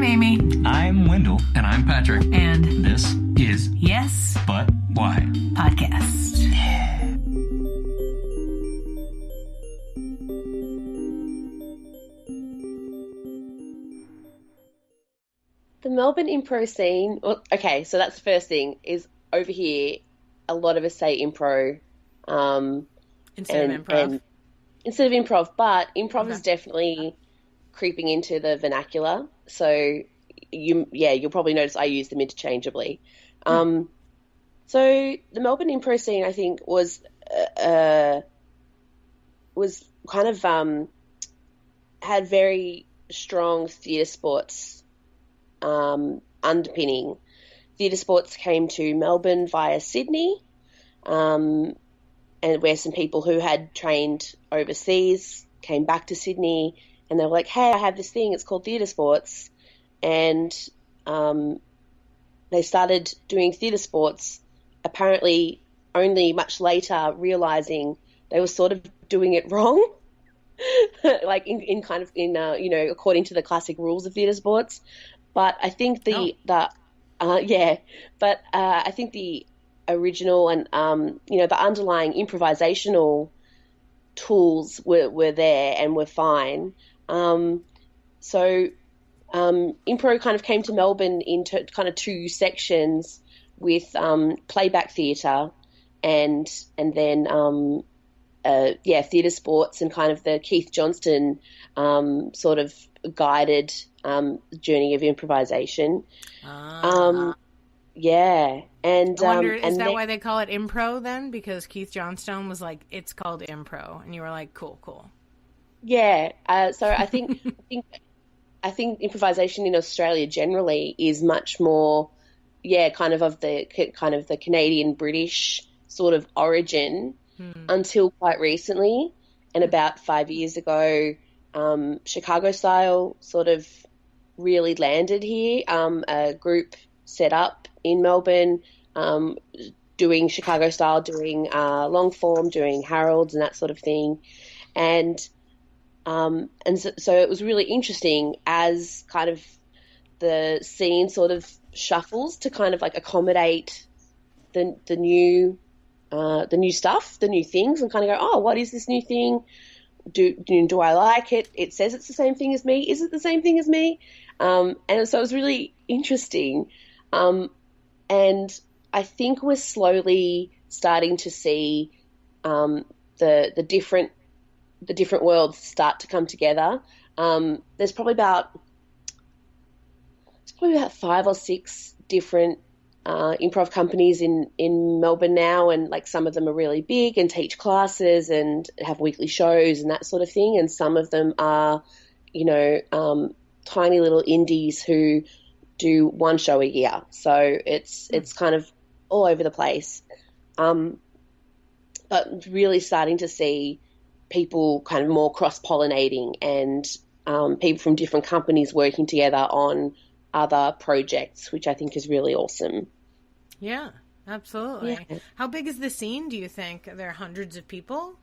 I'm Amy. I'm Wendell. And I'm Patrick. And this is Yes, But Why? Podcast. The Melbourne Impro scene, well, okay, so that's the first thing, is over here, a lot of us say Impro. Instead of improv. Instead of improv, but improv is definitely creeping into the vernacular. So, you'll probably notice I use them interchangeably. So the Melbourne Impro scene, I think, was kind of had very strong theatre sports underpinning. Theatre sports came to Melbourne via Sydney, and where some people who had trained overseas came back to Sydney, and they were like, hey, I have this thing, it's called theatre sports. And they started doing theatre sports, apparently only much later realising they were sort of doing it wrong, like according to the classic rules of theatre sports. But I think I think the original and the underlying improvisational tools were there and were fine. So Impro kind of came to Melbourne into kind of two sections with playback theatre and then theatre sports and kind of the Keith Johnston sort of guided journey of improvisation. And I wonder, is that why they call it Impro then? Because Keith Johnstone was like, it's called Impro, and you were like, cool. Yeah. So I think I think improvisation in Australia generally is much more, kind of the Canadian British sort of origin until quite recently, and about 5 years ago, Chicago style sort of really landed here. A group set up in Melbourne, doing Chicago style, doing long form, doing Harold's and that sort of thing, and so it was really interesting as kind of the scene sort of shuffles to kind of like accommodate the new stuff, the new things, and kind of go, oh, what is this new thing? Do I like it? It says it's the same thing as me. Is it the same thing as me? And so it was really interesting. And I think we're slowly starting to see the different worlds start to come together. There's probably about 5 or 6 different improv companies in Melbourne now, and like some of them are really big and teach classes and have weekly shows and that sort of thing, and some of them are tiny little indies who do one show a year, so it's kind of all over the place, but really starting to see people kind of more cross-pollinating and people from different companies working together on other projects, which I think is really awesome. Yeah, absolutely. Yeah. How big is the scene, do you think? Are there hundreds of people?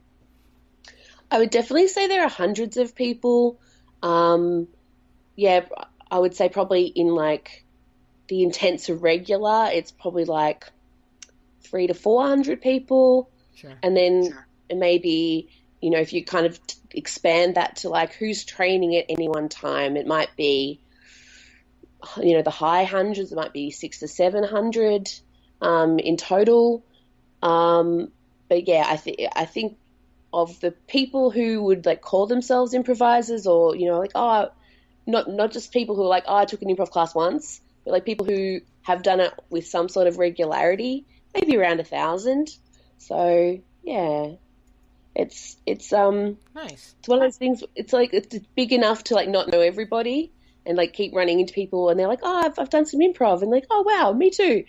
I would definitely say there are hundreds of people. I would say probably in like the intense regular, it's probably like 300 to 400 people. Sure. And then maybe, if you kind of expand that to like who's training at any one time, it might be, the high hundreds, it might be 600 to 700 in total. But yeah, I think of the people who would like call themselves improvisers, or not just people who are like, I took an improv class once, but like people who have done it with some sort of regularity, maybe around 1,000. So yeah, it's nice. It's one of those things. It's like it's big enough to like not know everybody and like keep running into people, and they're like, oh, I've done some improv, and like, oh wow, me too.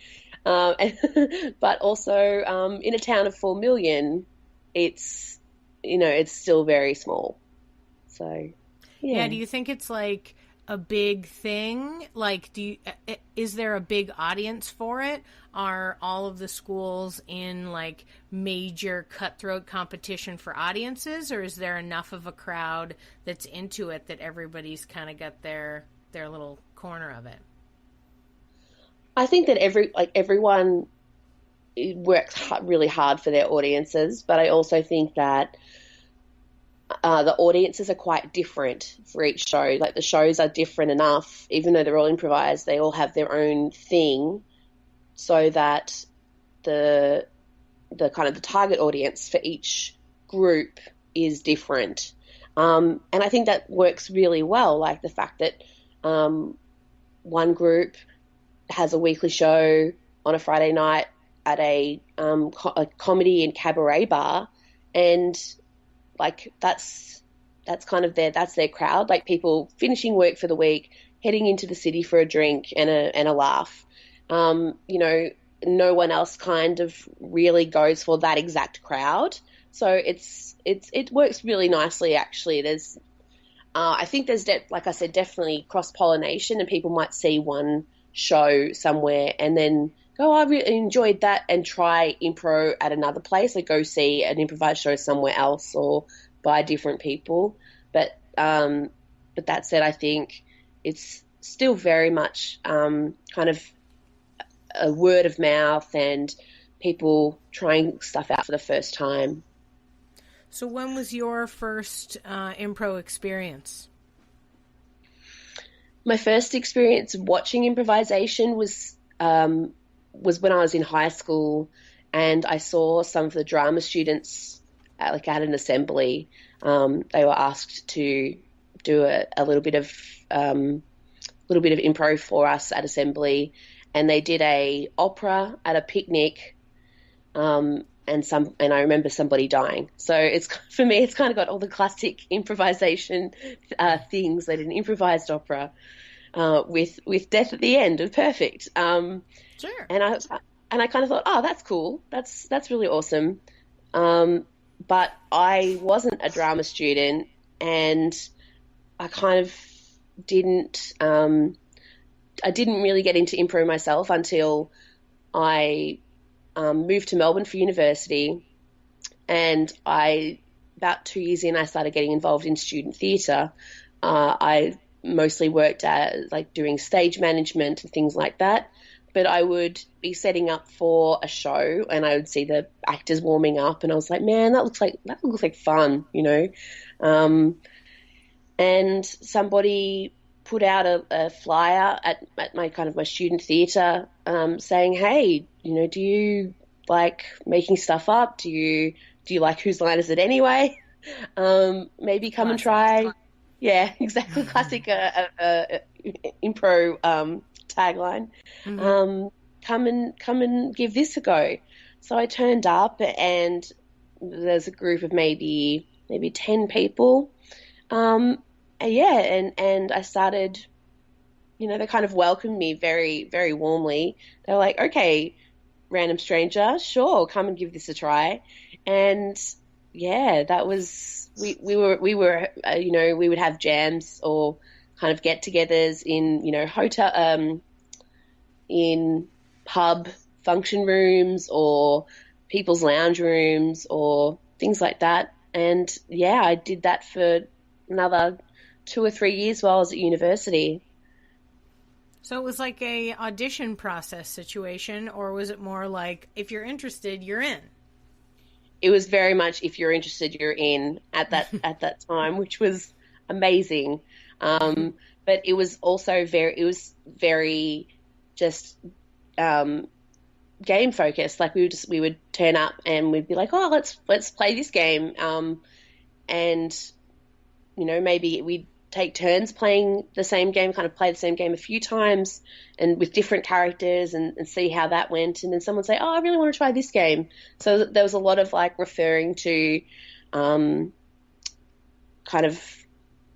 But also in a town of 4 million, it's still very small. So yeah. Do you think it's like a big thing? Like, is there a big audience for it? Are all of the schools in like major cutthroat competition for audiences, or is there enough of a crowd that's into it that everybody's kind of got their their little corner of it. I think that everyone works really hard for their audiences, but I also think that the audiences are quite different for each show. Like the shows are different enough, even though they're all improvised, they all have their own thing, so that the kind of the target audience for each group is different. And I think that works really well. Like the fact that one group has a weekly show on a Friday night at a comedy and cabaret bar, and like that's kind of that's their crowd. Like people finishing work for the week, heading into the city for a drink and a laugh. You know, no one else kind of really goes for that exact crowd. So it works really nicely, actually. There's, I think there's, like I said, definitely cross-pollination, and people might see one show somewhere and then go, oh, I really enjoyed that, and try impro at another place, like go see an improvised show somewhere else or by different people. But that said, I think it's still very much kind of a word of mouth and people trying stuff out for the first time. So when was your first impro experience? My first experience watching improvisation was when I was in high school, and I saw some of the drama students at an assembly. They were asked to do a little bit of impro for us at assembly, and they did a opera at a picnic. And I remember somebody dying. So it's, for me, it's kind of got all the classic improvisation things. They did an improvised opera with death at the end. Perfect. Sure. And I kind of thought, oh, that's cool. That's really awesome. But I wasn't a drama student, and I kind of didn't. I didn't really get into impro myself until I moved to Melbourne for university, and about 2 years in, I started getting involved in student theatre. I mostly worked at doing stage management and things like that, but I would be setting up for a show and I would see the actors warming up, and I was like, man, that looks like fun, you know. And somebody put out a flyer at my student theatre saying, hey, you know, do you like making stuff up? Do you like Whose Line Is It Anyway? Maybe come and try. Yeah, exactly. Classic impro tagline. Mm-hmm. Come and give this a go. So I turned up, and there's a group of maybe 10 people. And I started, you know, they kind of welcomed me very, very warmly. They were like, okay, random stranger, sure, come and give this a try. And yeah, that was, we were you know, we would have jams or kind of get-togethers in, you know, hotel, in pub function rooms or people's lounge rooms or things like that. And yeah, I did that for another 2 or 3 years while I was at university. So it was like a audition process situation, or was it more like, if you're interested, you're in? It was very much, if you're interested, you're in at that time, which was amazing. But it was also very just game focused. Like we would turn up and we'd be like, oh, let's play this game. And you know, maybe we'd take turns playing the same game, kind of play the same game a few times and with different characters and see how that went. And then someone would say, oh, I really want to try this game. So there was a lot of referring to kind of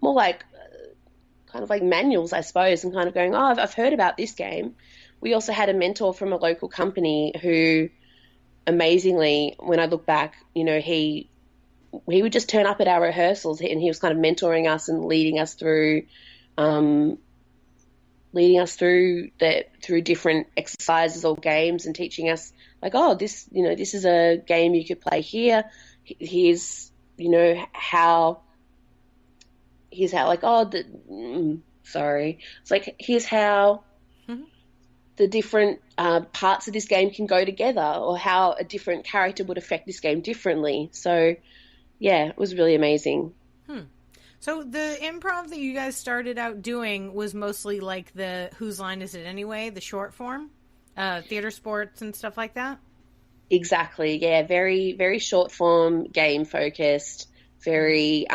more like manuals, I suppose, and kind of going, oh, I've heard about this game. We also had a mentor from a local company who, amazingly, when I look back, you know, he would just turn up at our rehearsals, and he was kind of mentoring us and leading us through different exercises or games, and teaching us this is a game you could play here. Here's how Sorry. It's like, here's how Mhm. the different parts of this game can go together, or how a different character would affect this game differently. So, yeah, it was really amazing. So the improv that you guys started out doing was mostly like the Whose Line Is It Anyway, the short form, theater sports and stuff like that? Exactly. Yeah, very, very short form, game focused, very,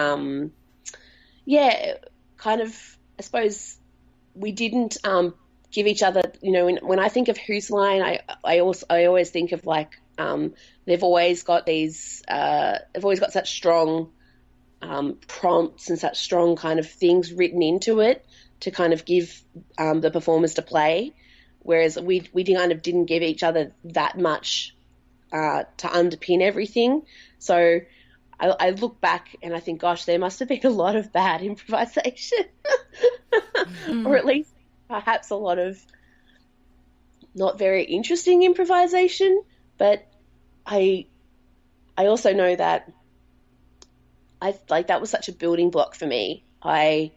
yeah, kind of, I suppose we didn't give each other, when I think of Whose Line, I always think of like, they've always got such strong prompts and such strong kind of things written into it to kind of give the performers to play, whereas we kind of didn't give each other that much to underpin everything. So I look back and I think, gosh, there must have been a lot of bad improvisation, or at least perhaps a lot of not very interesting improvisation. But I also know that that was such a building block for me. And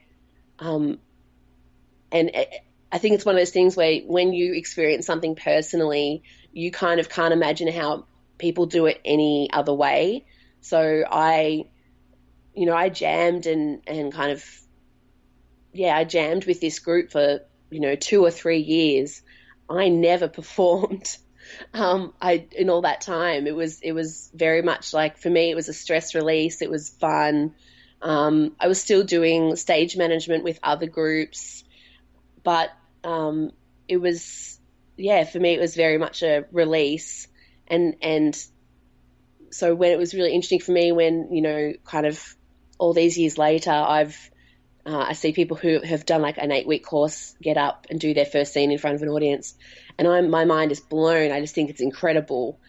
I think it's one of those things where when you experience something personally, you kind of can't imagine how people do it any other way. So I jammed and kind of, I jammed with this group for, 2 or 3 years. I never performed. In all that time, it was very much like, for me, it was a stress release. It was fun. I was still doing stage management with other groups, but it was, for me, it was very much a release. And so when it was really interesting for me, when, kind of all these years later, I see people who have done like an 8-week course get up and do their first scene in front of an audience, and my mind is blown. I just think it's incredible.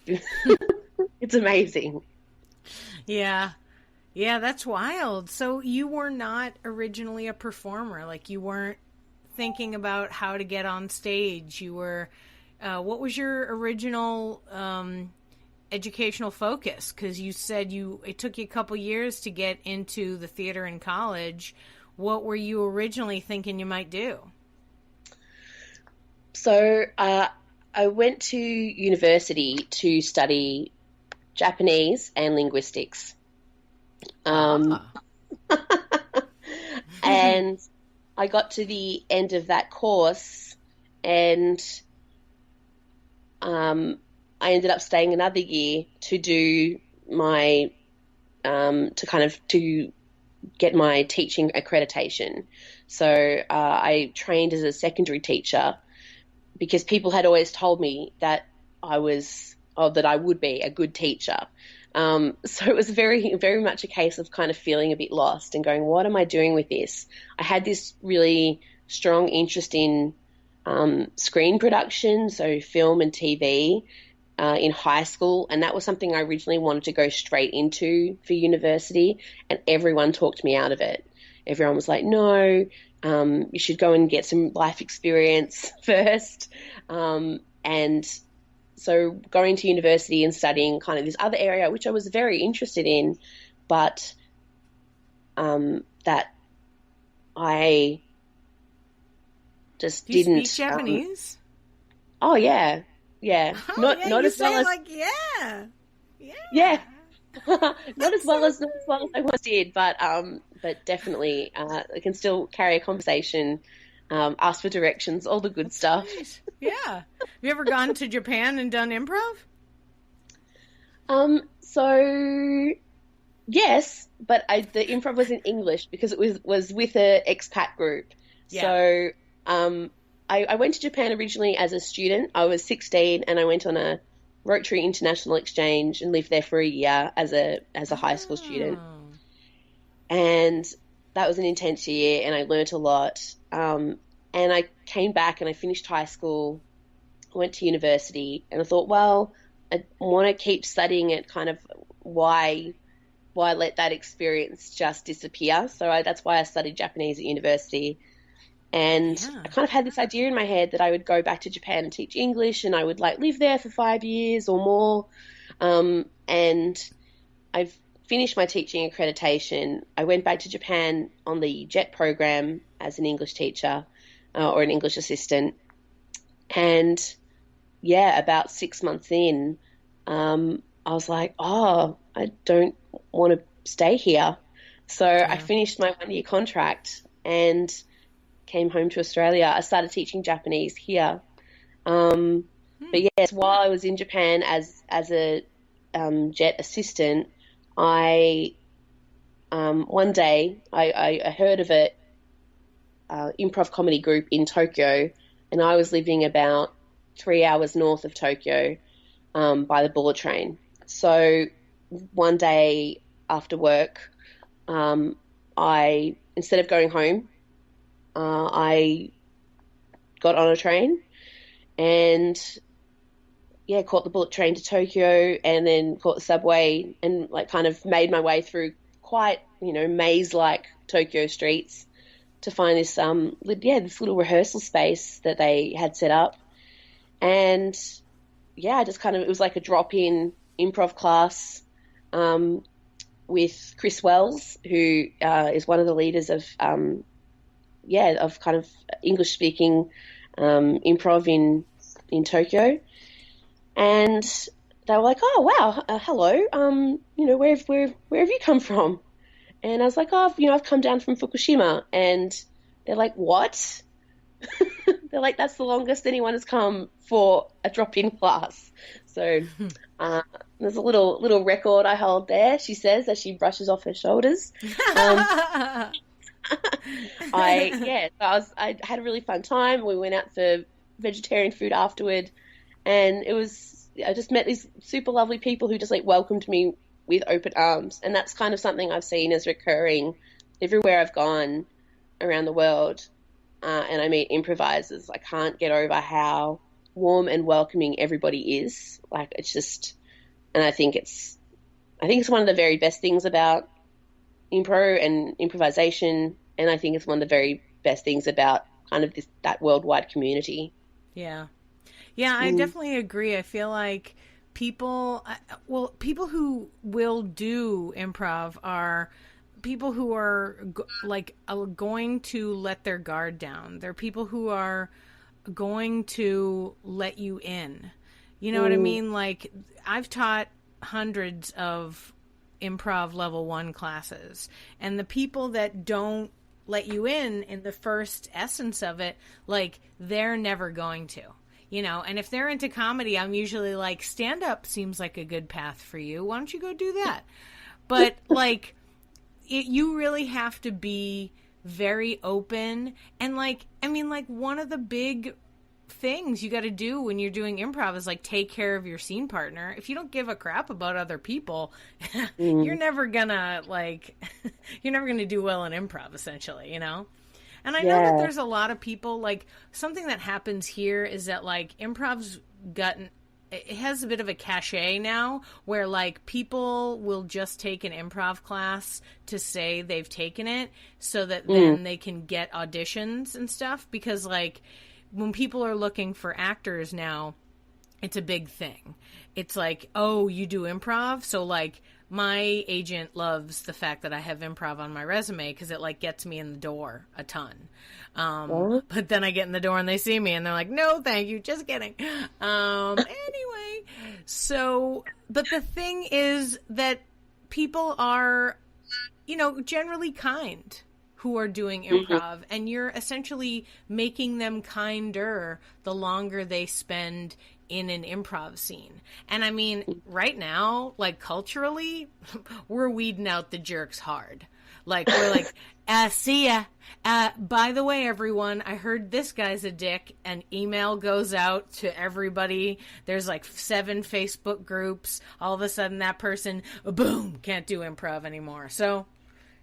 It's amazing. Yeah. Yeah, that's wild. So you were not originally a performer. Like, you weren't thinking about how to get on stage. You were, what was your original educational focus? Because you said it took you a couple years to get into the theater in college. What were you originally thinking you might do? So I went to university to study Japanese and linguistics. And I got to the end of that course, and I ended up staying another year to do my to get my teaching accreditation. So I trained as a secondary teacher because people had always told me that I would be a good teacher. So it was very, very much a case of kind of feeling a bit lost and going, what am I doing with this? I had this really strong interest in screen production, so film and TV, in high school, and that was something I originally wanted to go straight into for university, and everyone talked me out of it. Everyone was like, no, you should go and get some life experience first. And so going to university and studying kind of this other area, which I was very interested in, but that I just Do you didn't. speak Japanese? Oh yeah, yeah. Oh, not yeah, not you as well say as like yeah. yeah. Not as well as I once did, but definitely I can still carry a conversation, ask for directions, all the good stuff. Nice. Yeah. Have you ever gone to Japan and done improv? So yes, but the improv was in English because it was with a expat group. Yeah. So I went to Japan originally as a student. I was 16 and I went on a Rotary International Exchange and lived there for a year as a high school student. And that was an intense year and I learnt a lot. And I came back and I finished high school, went to university, and I thought, well, I want to keep studying it. Kind of why let that experience just disappear? So that's why I studied Japanese at university. And I kind of had this idea in my head that I would go back to Japan and teach English, and I would live there for 5 years or more. And I've finished my teaching accreditation. I went back to Japan on the JET program as an English teacher or an English assistant. And yeah, about 6 months in, I was like, oh, I don't want to stay here. So I finished my 1-year contract and came home to Australia. I started teaching Japanese here. But yes, while I was in Japan as a jet assistant, one day I heard of a improv comedy group in Tokyo, and I was living about 3 hours north of Tokyo by the bullet train. So one day after work, instead of going home, I got on a train and caught the bullet train to Tokyo, and then caught the subway and kind of made my way through quite, maze-like Tokyo streets to find this this little rehearsal space that they had set up. And I just it was like a drop-in improv class with Chris Wells, who is one of the leaders of kind of English-speaking improv in Tokyo. And they were like, oh, wow, hello, where have you come from? And I was like, oh, I've come down from Fukushima. And they're like, what? They're like, that's the longest anyone has come for a drop-in class. So there's a little record I hold there, she says, as she brushes off her shoulders. I had a really fun time. We went out for vegetarian food afterward, and I just met these super lovely people who just welcomed me with open arms. And that's kind of something I've seen as recurring everywhere I've gone around the world. And I meet improvisers. I can't get over how warm and welcoming everybody is. It's just, and I think it's one of the very best things about impro and improvisation. And I think it's one of the very best things about kind of that worldwide community. Yeah. Yeah, I definitely agree. I feel like people who will do improv are people who are going to let their guard down. They're people who are going to let you in. You know what I mean? I've taught hundreds of improv level 1 classes, and the people that don't let you in the first essence of it, they're never going to. And if they're into comedy, I'm usually like, stand-up seems like a good path for you. Why don't you go do that? But, you really have to be very open. And, one of the big things you got to do when you're doing improv is, take care of your scene partner. If you don't give a crap about other people, you're never gonna, you're never gonna do well in improv, essentially, And I know that there's a lot of people, something that happens here is that, improv's it has a bit of a cachet now where, people will just take an improv class to say they've taken it so that then they can get auditions and stuff. Because, when people are looking for actors now, it's a big thing. It's oh, you do improv? So, my agent loves the fact that I have improv on my resume because it gets me in the door a ton. But then I get in the door and they see me and they're like, no, thank you. Just kidding. Anyway, but the thing is that people are, generally kind who are doing improv, and you're essentially making them kinder the longer they spend in an improv scene. And I mean, right now, culturally, we're weeding out the jerks hard. We're see ya. By the way, everyone, I heard this guy's a dick. An email goes out to everybody. There's 7 Facebook groups. All of a sudden, that person, boom, can't do improv anymore. So,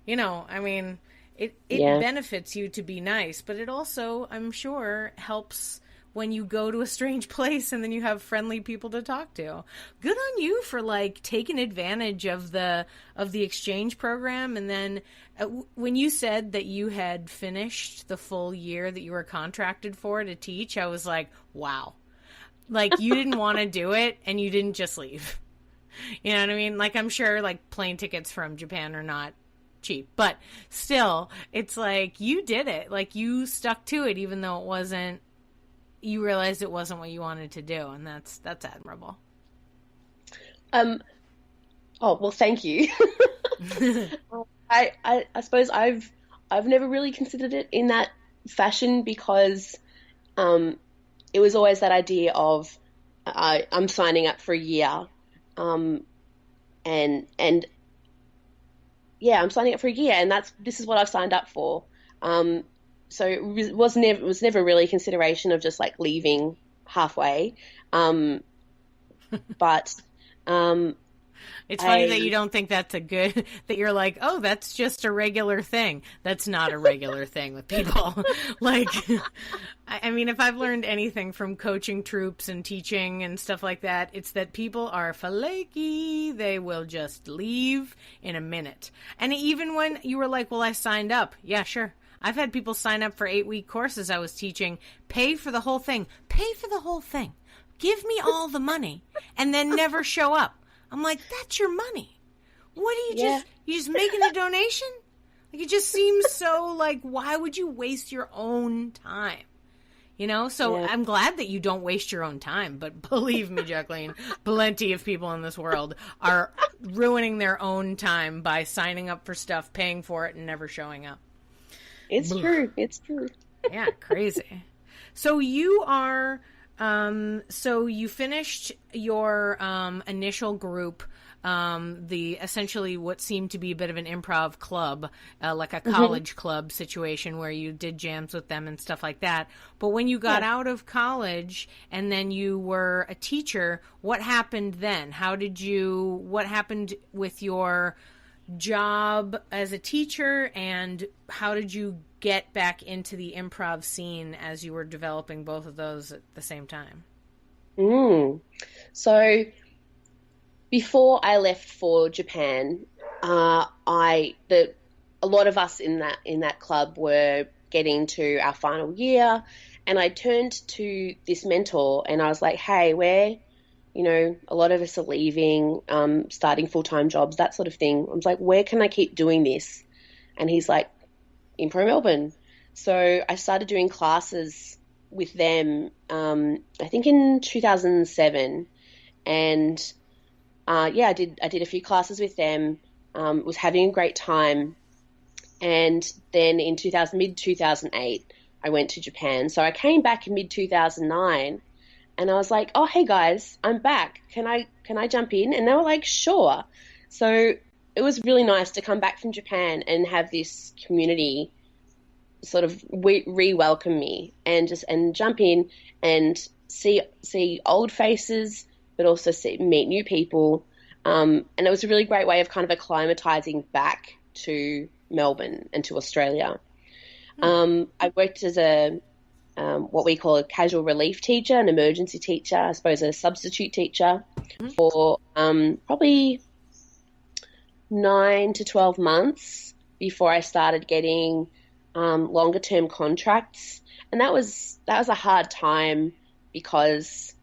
I mean, it benefits you to be nice, but it also, I'm sure, helps when you go to a strange place and then you have friendly people to talk to. Good on you for taking advantage of the exchange program. And then when you said that you had finished the full year that you were contracted for to teach, I was like, wow. You didn't want to do it and you didn't just leave. You know what I mean? I'm sure plane tickets from Japan are not cheap, but still, it's like you did it. Like you stuck to it, even though it wasn't. You realized it wasn't what you wanted to do, and that's admirable. Oh well, thank you. I suppose I've never really considered it in that fashion because it was always that idea of I'm signing up for a year, and yeah, I'm signing up for a year, and this is what I've signed up for. So it was never really a consideration of just like leaving halfway. But it's funny that you don't think that's a good, that you're like, oh, that's just a regular thing. That's not a regular thing with people. Like, I mean, if I've learned anything from coaching troops and teaching and stuff like that, it's that people are flaky. They will just leave in a minute. And even when you were like, well, I signed up. Yeah, sure. I've had people sign up for 8-week courses I was teaching, pay for the whole thing. Pay for the whole thing. Give me all the money and then never show up. I'm like, that's your money. What do you just making a donation? Like, it just seems so like, why would you waste your own time? You know? So I'm glad that you don't waste your own time, but believe me, Jaklene, plenty of people in this world are ruining their own time by signing up for stuff, paying for it, and never showing up. It's true. It's true. Yeah, crazy. So you are... so you finished your initial group, the essentially what seemed to be a bit of an improv club, like a college club situation where you did jams with them and stuff like that. But when you got out of college and then you were a teacher, what happened then? What happened with your job as a teacher, and how did you get back into the improv scene as you were developing both of those at the same time? So before I left for Japan, a lot of us in that club were getting to our final year, and I turned to this mentor and I was like, hey, a lot of us are leaving, starting full-time jobs, that sort of thing. I was like, where can I keep doing this? And he's like, Impro Melbourne. So I started doing classes with them, I think in 2007. And I did a few classes with them, was having a great time. And then in mid-2008, I went to Japan. So I came back in mid-2009. And I was like, oh, hey guys, I'm back. Can I jump in? And they were like, sure. So it was really nice to come back from Japan and have this community sort of re-welcome me and jump in and see old faces, but also meet new people. And it was a really great way of kind of acclimatizing back to Melbourne and to Australia. I worked as what we call a casual relief teacher, an emergency teacher, I suppose a substitute teacher for probably 9 to 12 months before I started getting longer term contracts. And that was a hard time because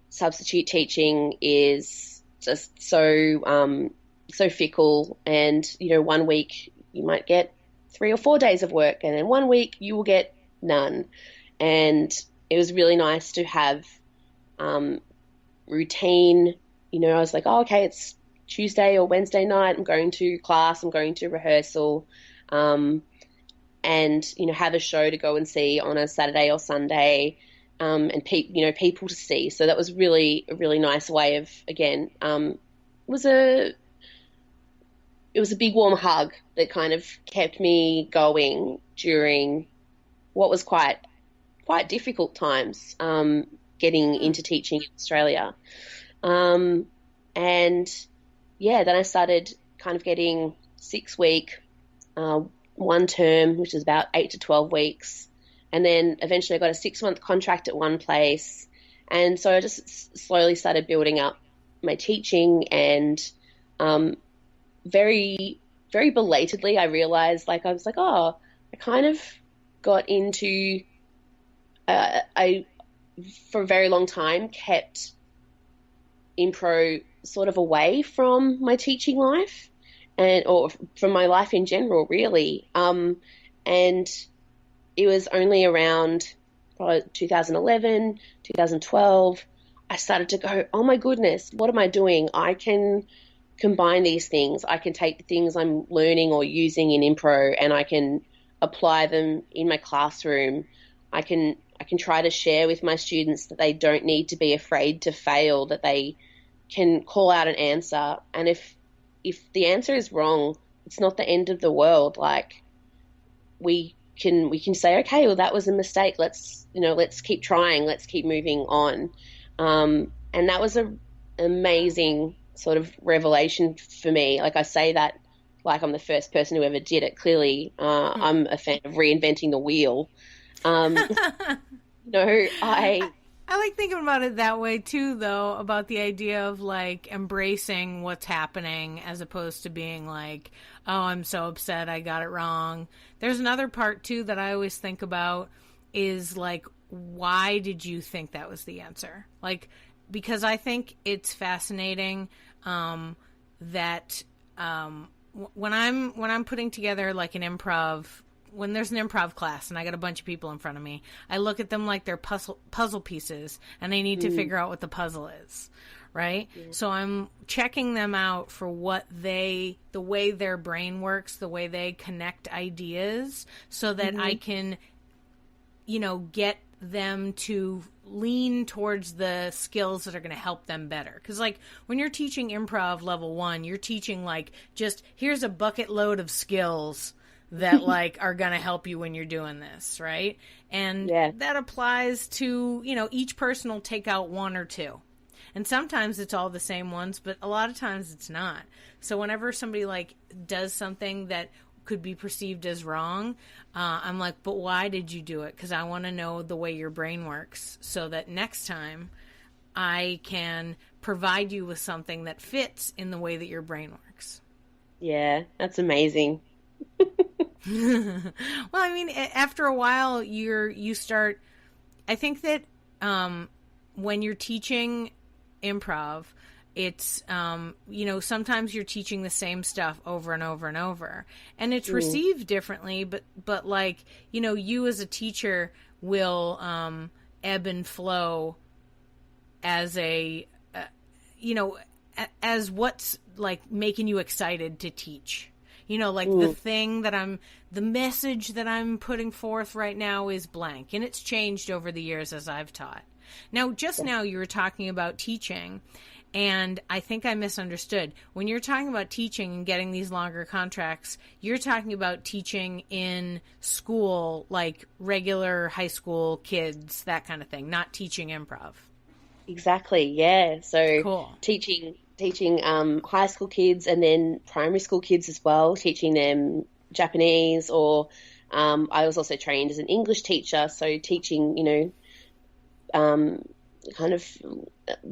substitute teaching is just so fickle, and 1 week you might get 3 or 4 days of work, and then 1 week you will get none. And it was really nice to have routine. I was like, oh, okay, it's Tuesday or Wednesday night, I'm going to class, I'm going to rehearsal, and have a show to go and see on a Saturday or Sunday, and people to see. So that was a really nice way of, again, it was a big warm hug that kind of kept me going during what was quite difficult times, getting into teaching in Australia. And then I started kind of getting 6-week, one term, which is about 8 to 12 weeks. And then eventually I got a 6-month contract at one place. And so I just slowly started building up my teaching, and very, very belatedly I realized, I was like, oh, I kind of got into, I, for a very long time, kept impro sort of away from my teaching life. or from my life in general, really. And it was only around probably 2011, 2012, I started to go, oh my goodness, what am I doing? I can combine these things. I can take the things I'm learning or using in Impro and I can apply them in my classroom. I can try to share with my students that they don't need to be afraid to fail, that they can call out an answer. And if the answer is wrong, it's not the end of the world. Like we can say, okay, well, that was a mistake. Let's keep trying. Let's keep moving on. And that was an amazing sort of revelation for me. Like I say that like I'm the first person who ever did it. Clearly, I'm a fan of reinventing the wheel. I like thinking about it that way too, though, about the idea of like embracing what's happening as opposed to being like, oh, I'm so upset I got it wrong. There's another part too that I always think about is like, why did you think that was the answer? Like, because I think it's fascinating that when I'm putting together like an improv, when there's an improv class and I got a bunch of people in front of me, I look at them like they're puzzle pieces and they need to figure out what the puzzle is, right? Yeah. So I'm checking them out for the way their brain works, the way they connect ideas so that I can, get them to lean towards the skills that are going to help them better. Because like when you're teaching improv level 1, you're teaching like just here's a bucket load of skills that like are going to help you when you're doing this, right? And that applies to, each person will take out one or two. And sometimes it's all the same ones, but a lot of times it's not. So whenever somebody like does something that could be perceived as wrong, I'm like, but why did you do it? Because I want to know the way your brain works so that next time I can provide you with something that fits in the way that your brain works. Yeah, that's amazing. Well, I mean, after a while, you start. I think that when you're teaching improv, it's sometimes you're teaching the same stuff over and over and over, and it's received differently. But like you as a teacher will ebb and flow as as what's like making you excited to teach. The message that I'm putting forth right now is blank. And it's changed over the years as I've taught. Now, just now you were talking about teaching, and I think I misunderstood. When you're talking about teaching and getting these longer contracts, you're talking about teaching in school, like regular high school kids, that kind of thing, not teaching improv. Exactly, yeah. So cool. Teaching high school kids and then primary school kids as well, teaching them Japanese, or I was also trained as an English teacher, so teaching, kind of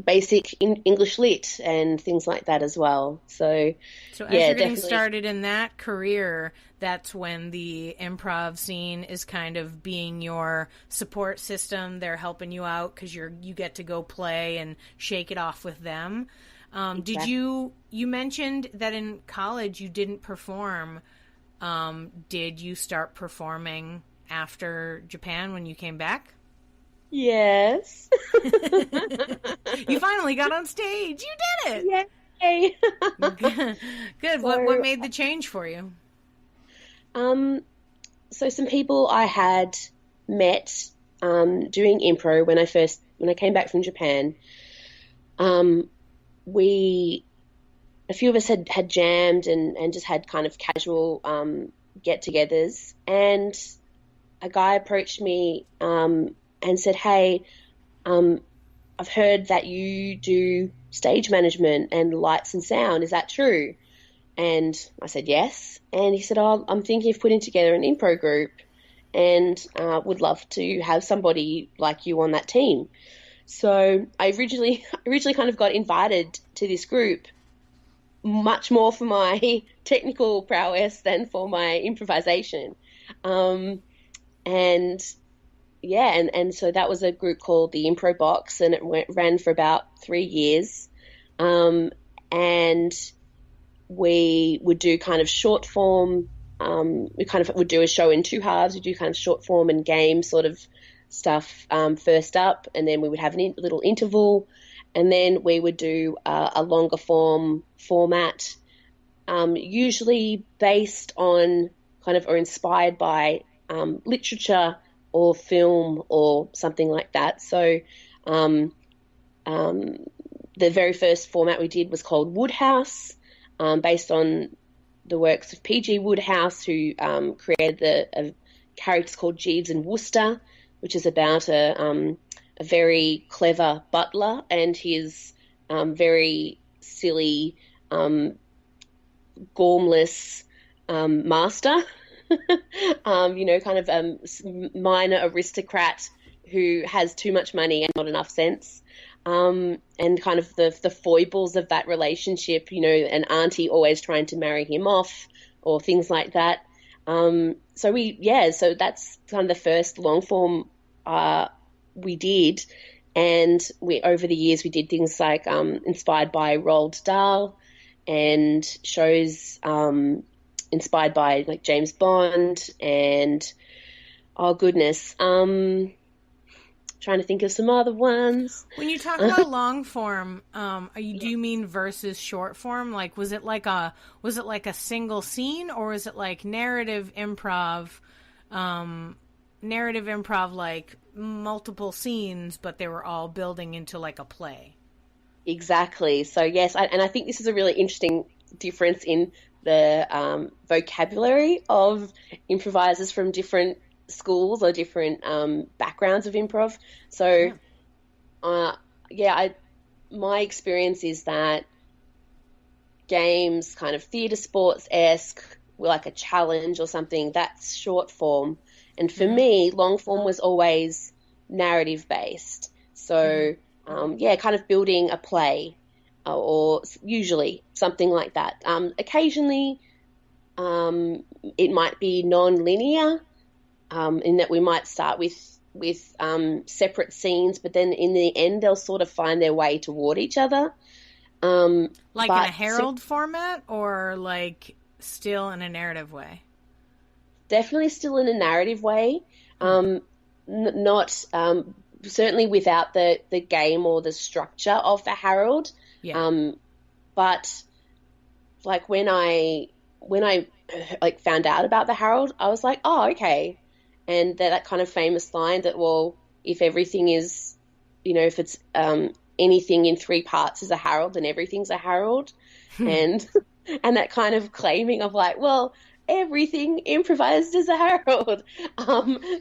basic English lit and things like that as well. So as you're getting started in that career, that's when the improv scene is kind of being your support system. They're helping you out because you get to go play and shake it off with them. Exactly. Did you mentioned that in college you didn't perform. Did you start performing after Japan when you came back? Yes. You finally got on stage. You did it. Yay. Good. What made the change for you? So some people I had met doing Impro when I came back from Japan, a few of us had jammed and just had kind of casual get-togethers, and a guy approached me and said, hey, I've heard that you do stage management and lights and sound. Is that true? And I said, yes. And he said, oh, I'm thinking of putting together an Impro group and would love to have somebody like you on that team. So I originally kind of got invited to this group much more for my technical prowess than for my improvisation. And so that was a group called the Impro Box, and it ran for about 3 years. And we would do kind of short form. We kind of would do a show in two halves. We do kind of short form and game sort of stuff first up, and then we would have a little interval, and then we would do a longer format, usually based on kind of or inspired by literature or film or something like that. So the very first format we did was called Woodhouse, based on the works of P.G. Woodhouse, who created a character called Jeeves and Wooster, which is about a very clever butler and his very silly, gormless master, kind of minor aristocrat who has too much money and not enough sense. And kind of the foibles of that relationship, an auntie always trying to marry him off or things like that. So that's kind of the first long form we did. And over the years, we did things like inspired by Roald Dahl and shows inspired by like James Bond and, oh goodness, trying to think of some other ones. When you talk about long form, do you mean versus short form? Like, was it like a single scene, or is it like narrative improv, like multiple scenes, but they were all building into like a play? Exactly. So yes, and I think this is a really interesting difference in the vocabulary of improvisers from different schools or different backgrounds of improv. So my experience is that games, kind of theatre sports-esque, like a challenge or something, that's short form. And for me, long form was always narrative based. So kind of building a play or usually something like that. Occasionally it might be non-linear, in that we might start with separate scenes, but then in the end they'll sort of find their way toward each other. Like in a Herald format, or like still in a narrative way? Definitely still in a narrative way. Not certainly without the game or the structure of the Herald. Yeah. But like when I like found out about the Herald, I was like, oh, okay. And that kind of famous line that, well, if everything is, if it's anything in three parts is a Herald, then everything's a Herald. and that kind of claiming of like, well, everything improvised is a Herald.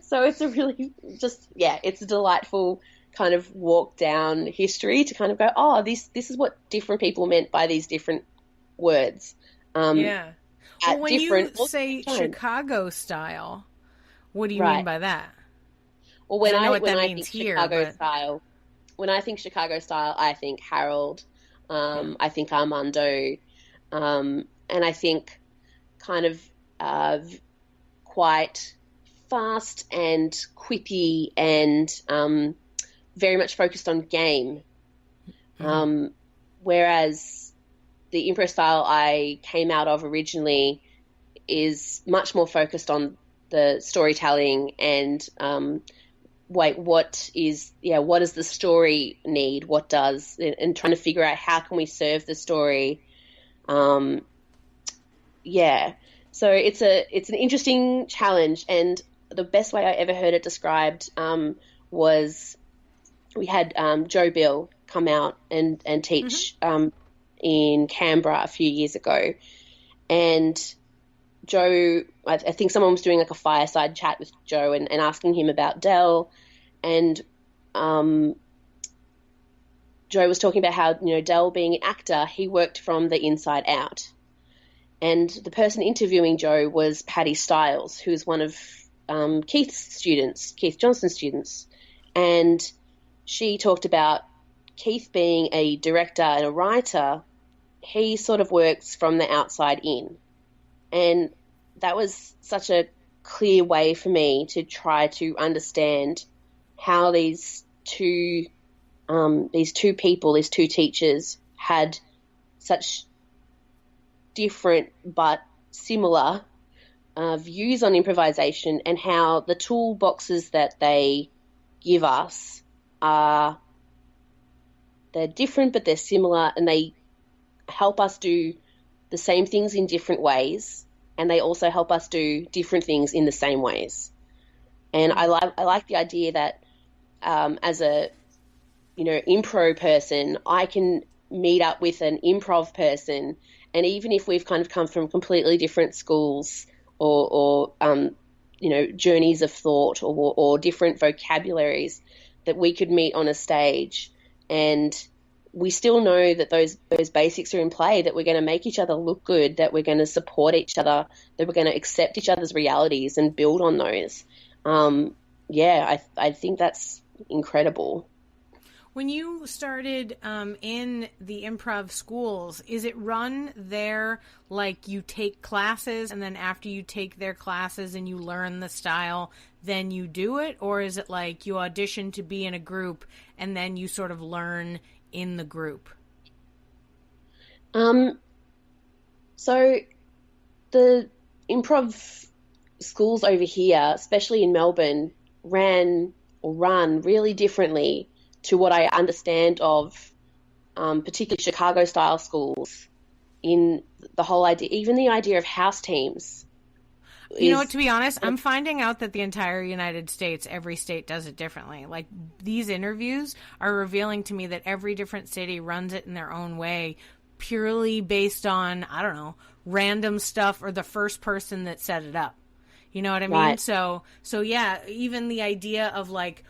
So it's a really it's a delightful kind of walk down history to kind of go, oh, this is what different people meant by these different words. Well, when you say Chicago style, what do you mean by that? Well, when I think Chicago style, I think Harold, I think Armando, and I think kind of quite fast and quippy and very much focused on game. Whereas the improv style I came out of originally is much more focused on the storytelling and what does the story need? What does, and trying to figure out how can we serve the story. So it's an interesting challenge, and the best way I ever heard it described was we had Joe Bill come out and teach in Canberra a few years ago, and Joe, I think someone was doing like a fireside chat with Joe and asking him about Del, and Joe was talking about how, Del being an actor, he worked from the inside out. And the person interviewing Joe was Patty Stiles, who is one of Keith Johnson's students. And she talked about Keith being a director and a writer. He sort of works from the outside in. And that was such a clear way for me to try to understand how these two teachers had such different but similar views on improvisation, and how the toolboxes that they give us they're different but they're similar, and they help us do the same things in different ways, and they also help us do different things in the same ways. And I like the idea that as a impro person, I can meet up with an improv person, and even if we've kind of come from completely different schools or journeys of thought or different vocabularies, that we could meet on a stage, and we still know that those basics are in play, that we're going to make each other look good, that we're going to support each other, that we're going to accept each other's realities and build on those. I think that's incredible. When you started in the improv schools, is it run there like you take classes and then after you take their classes and you learn the style, then you do it? Or is it like you audition to be in a group and then you sort of learn in the group? So the improv schools over here, especially in Melbourne, run really differently to what I understand of particularly Chicago-style schools, in the whole idea, even the idea of house teams. You know what, to be honest, I'm finding out that the entire United States, every state does it differently. Like, these interviews are revealing to me that every different city runs it in their own way, purely based on, I don't know, random stuff or the first person that set it up. You know what I mean? Right. So yeah, even the idea of like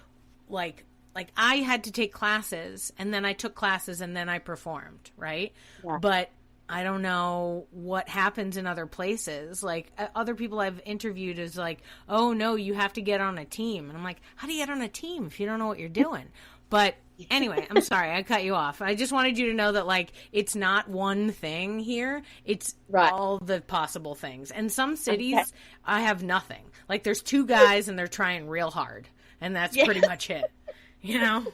I had to take classes, and then I took classes, and then I performed, right? Yeah. But I don't know what happens in other places. Like, other people I've interviewed is like, oh, no, you have to get on a team. And I'm like, how do you get on a team if you don't know what you're doing? But anyway, I'm sorry, I cut you off. I just wanted you to know that, like, it's not one thing here. It's all the possible things. And some cities, I have nothing. Like, there's two guys, and they're trying real hard. And that's pretty much it. You know?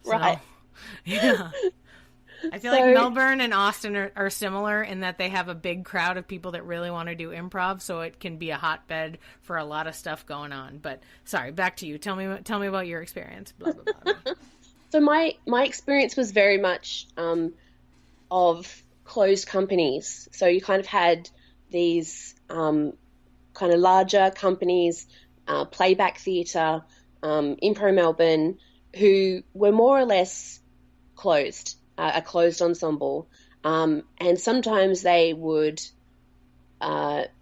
Right. So, yeah. I feel like Melbourne and Austin are similar in that they have a big crowd of people that really want to do improv, so it can be a hotbed for a lot of stuff going on. But sorry, back to you. Tell me about your experience. Blah, blah, blah. So my experience was very much of closed companies. So you kind of had these kind of larger companies, Playback Theatre, Impro Melbourne, who were more or less closed. A closed ensemble, and sometimes they would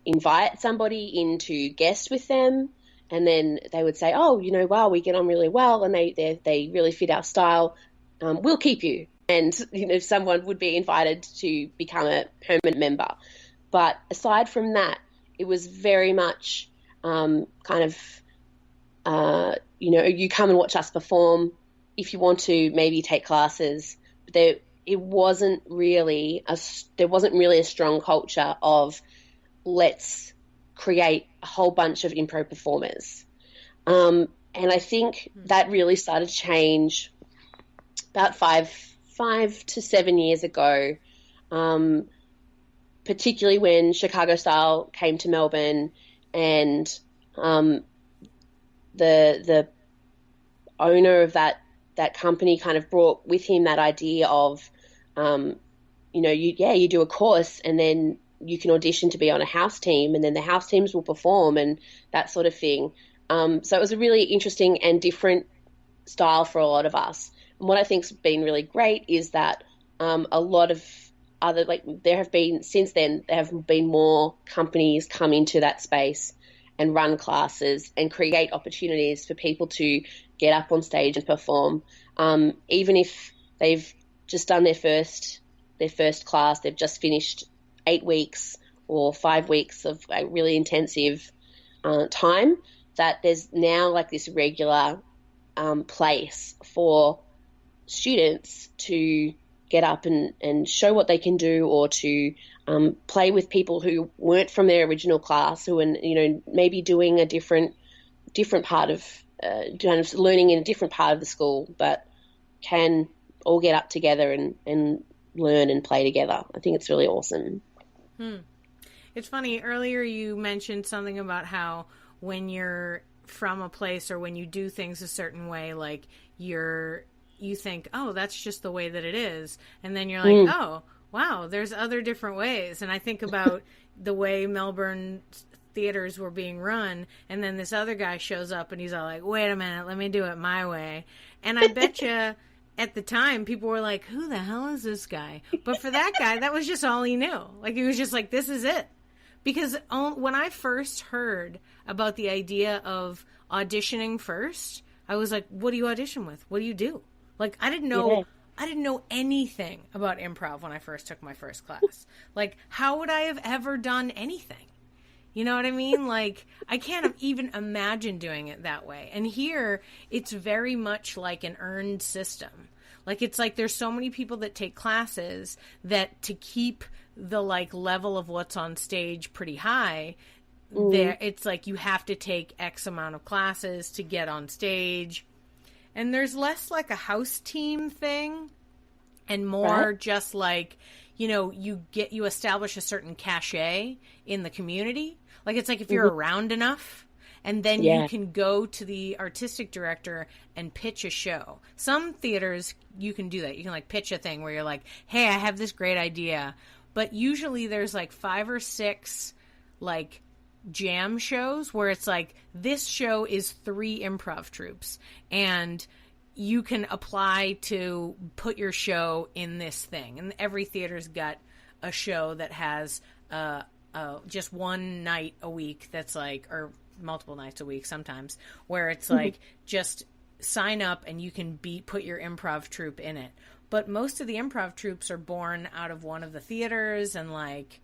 invite somebody in to guest with them, and then they would say, oh, wow, we get on really well, and they really fit our style, we'll keep you. And someone would be invited to become a permanent member. But aside from that, it was very much you come and watch us perform. If you want to, maybe take classes. There wasn't really a strong culture of let's create a whole bunch of improv performers, and I think that really started to change about five to 7 years ago, particularly when Chicago Style came to Melbourne, and the owner of that company kind of brought with him that idea of, you do a course and then you can audition to be on a house team, and then the house teams will perform and that sort of thing. So it was a really interesting and different style for a lot of us. And what I think's been really great is that a lot of other, there have been more companies come into that space and run classes and create opportunities for people to get up on stage and perform. Even if they've just done their first class, they've just finished 8 weeks or 5 weeks of a really intensive time, that there's now this regular place for students to get up and show what they can do, or to play with people who weren't from their original class, who are maybe doing a different part of kind of learning in a different part of the school, but can all get up together and learn and play together. I think it's really awesome. It's funny, earlier you mentioned something about how when you're from a place or when you do things a certain way, like you think, oh, that's just the way that it is. And then you're like, oh, wow, there's other different ways. And I think about the way Melbourne theaters were being run, and then this other guy shows up and he's all like, wait a minute, let me do it my way. And I bet you at the time people were like, who the hell is this guy? But for that guy, that was just all he knew. Like, he was just like, this is it. Because when I first heard about the idea of auditioning first, I was like, what do you audition with? What do you do? Like, I didn't know anything about improv when I first took my first class. Like, how would I have ever done anything? You know what I mean? Like, I can't even imagine doing it that way. And here, it's very much like an earned system. Like, it's like there's so many people that take classes that to keep the, like, level of what's on stage pretty high, there it's like you have to take X amount of classes to get on stage. And there's less like a house team thing and more just like, you know, you establish a certain cachet in the community. Like, it's like if you're around enough, and then you can go to the artistic director and pitch a show. Some theaters, you can do that. You can, like, pitch a thing where you're like, hey, I have this great idea. But usually there's, like, 5 or 6, like, jam shows where it's like, this show is 3 improv troupes. And you can apply to put your show in this thing. And every theater's got a show that has just one night a week that's like, or multiple nights a week sometimes, where it's like, just sign up and you can put your improv troupe in it. But most of the improv troupes are born out of one of the theaters, and like,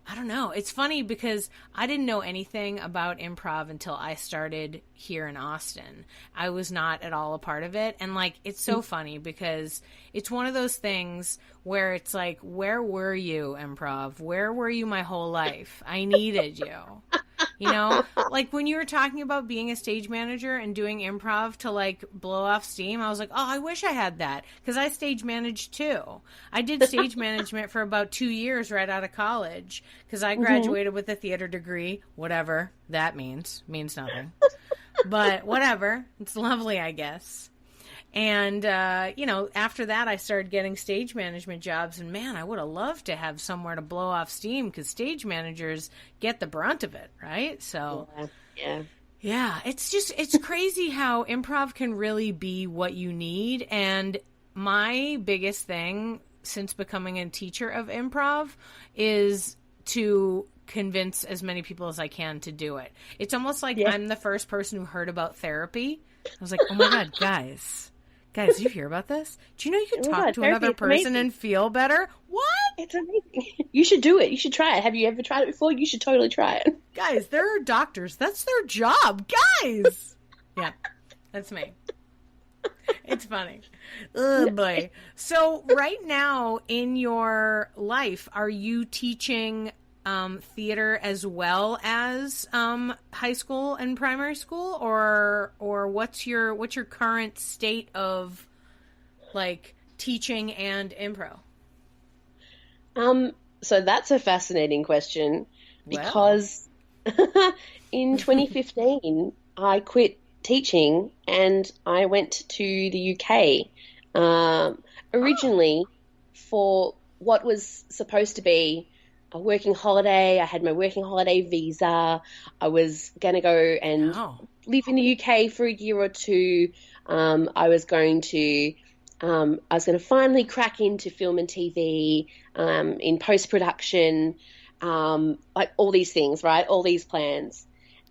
I don't know. It's funny because I didn't know anything about improv until I started here in Austin. I was not at all a part of it. And like, it's so funny because it's one of those things where it's like, where were you, improv? Where were you my whole life? I needed you. You know, like when you were talking about being a stage manager and doing improv to like blow off steam, I was like, oh, I wish I had that, because I stage managed too. I did stage management for about 2 years right out of college because I graduated with a theater degree, whatever that means nothing, but whatever. It's lovely, I guess. And, you know, after that, I started getting stage management jobs. And, man, I would have loved to have somewhere to blow off steam because stage managers get the brunt of it, right? So, yeah, it's crazy how improv can really be what you need. And my biggest thing since becoming a teacher of improv is to convince as many people as I can to do it. It's almost like I'm the first person who heard about therapy. I was like, oh, my God, guys, did you hear about this? Do you know you can talk to another person and feel better? What? It's amazing. You should do it. You should try it. Have you ever tried it before? You should totally try it. Guys, there are doctors. That's their job. Guys! Yeah, that's me. It's funny. Oh, boy. So right now in your life, are you teaching theater as well as high school and primary school, or what's your current state of like teaching and impro? So that's a fascinating question because in 2015 I quit teaching and I went to the UK originally for what was supposed to be a working holiday. I had my working holiday visa. I was going to go and live in the UK for a year or two. I was going to finally crack into film and TV, in post-production, like all these things, right? All these plans.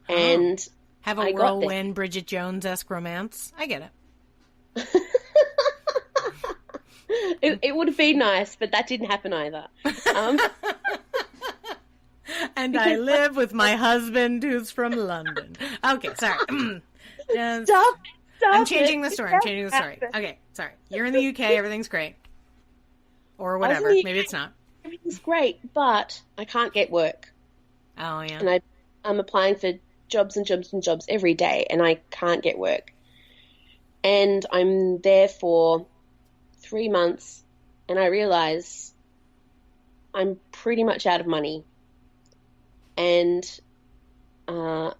And have a whirlwind Bridget Jones-esque romance. I get it. It would have been nice, but that didn't happen either. And I live with my husband who's from London. Okay, sorry. Stop I'm changing the story. Okay, sorry. You're in the UK, everything's great. Or whatever. Maybe it's not. Everything's great, but I can't get work. Oh, yeah. And I'm applying for jobs and jobs and jobs every day, and I can't get work. And I'm there for 3 months, and I realize I'm pretty much out of money. and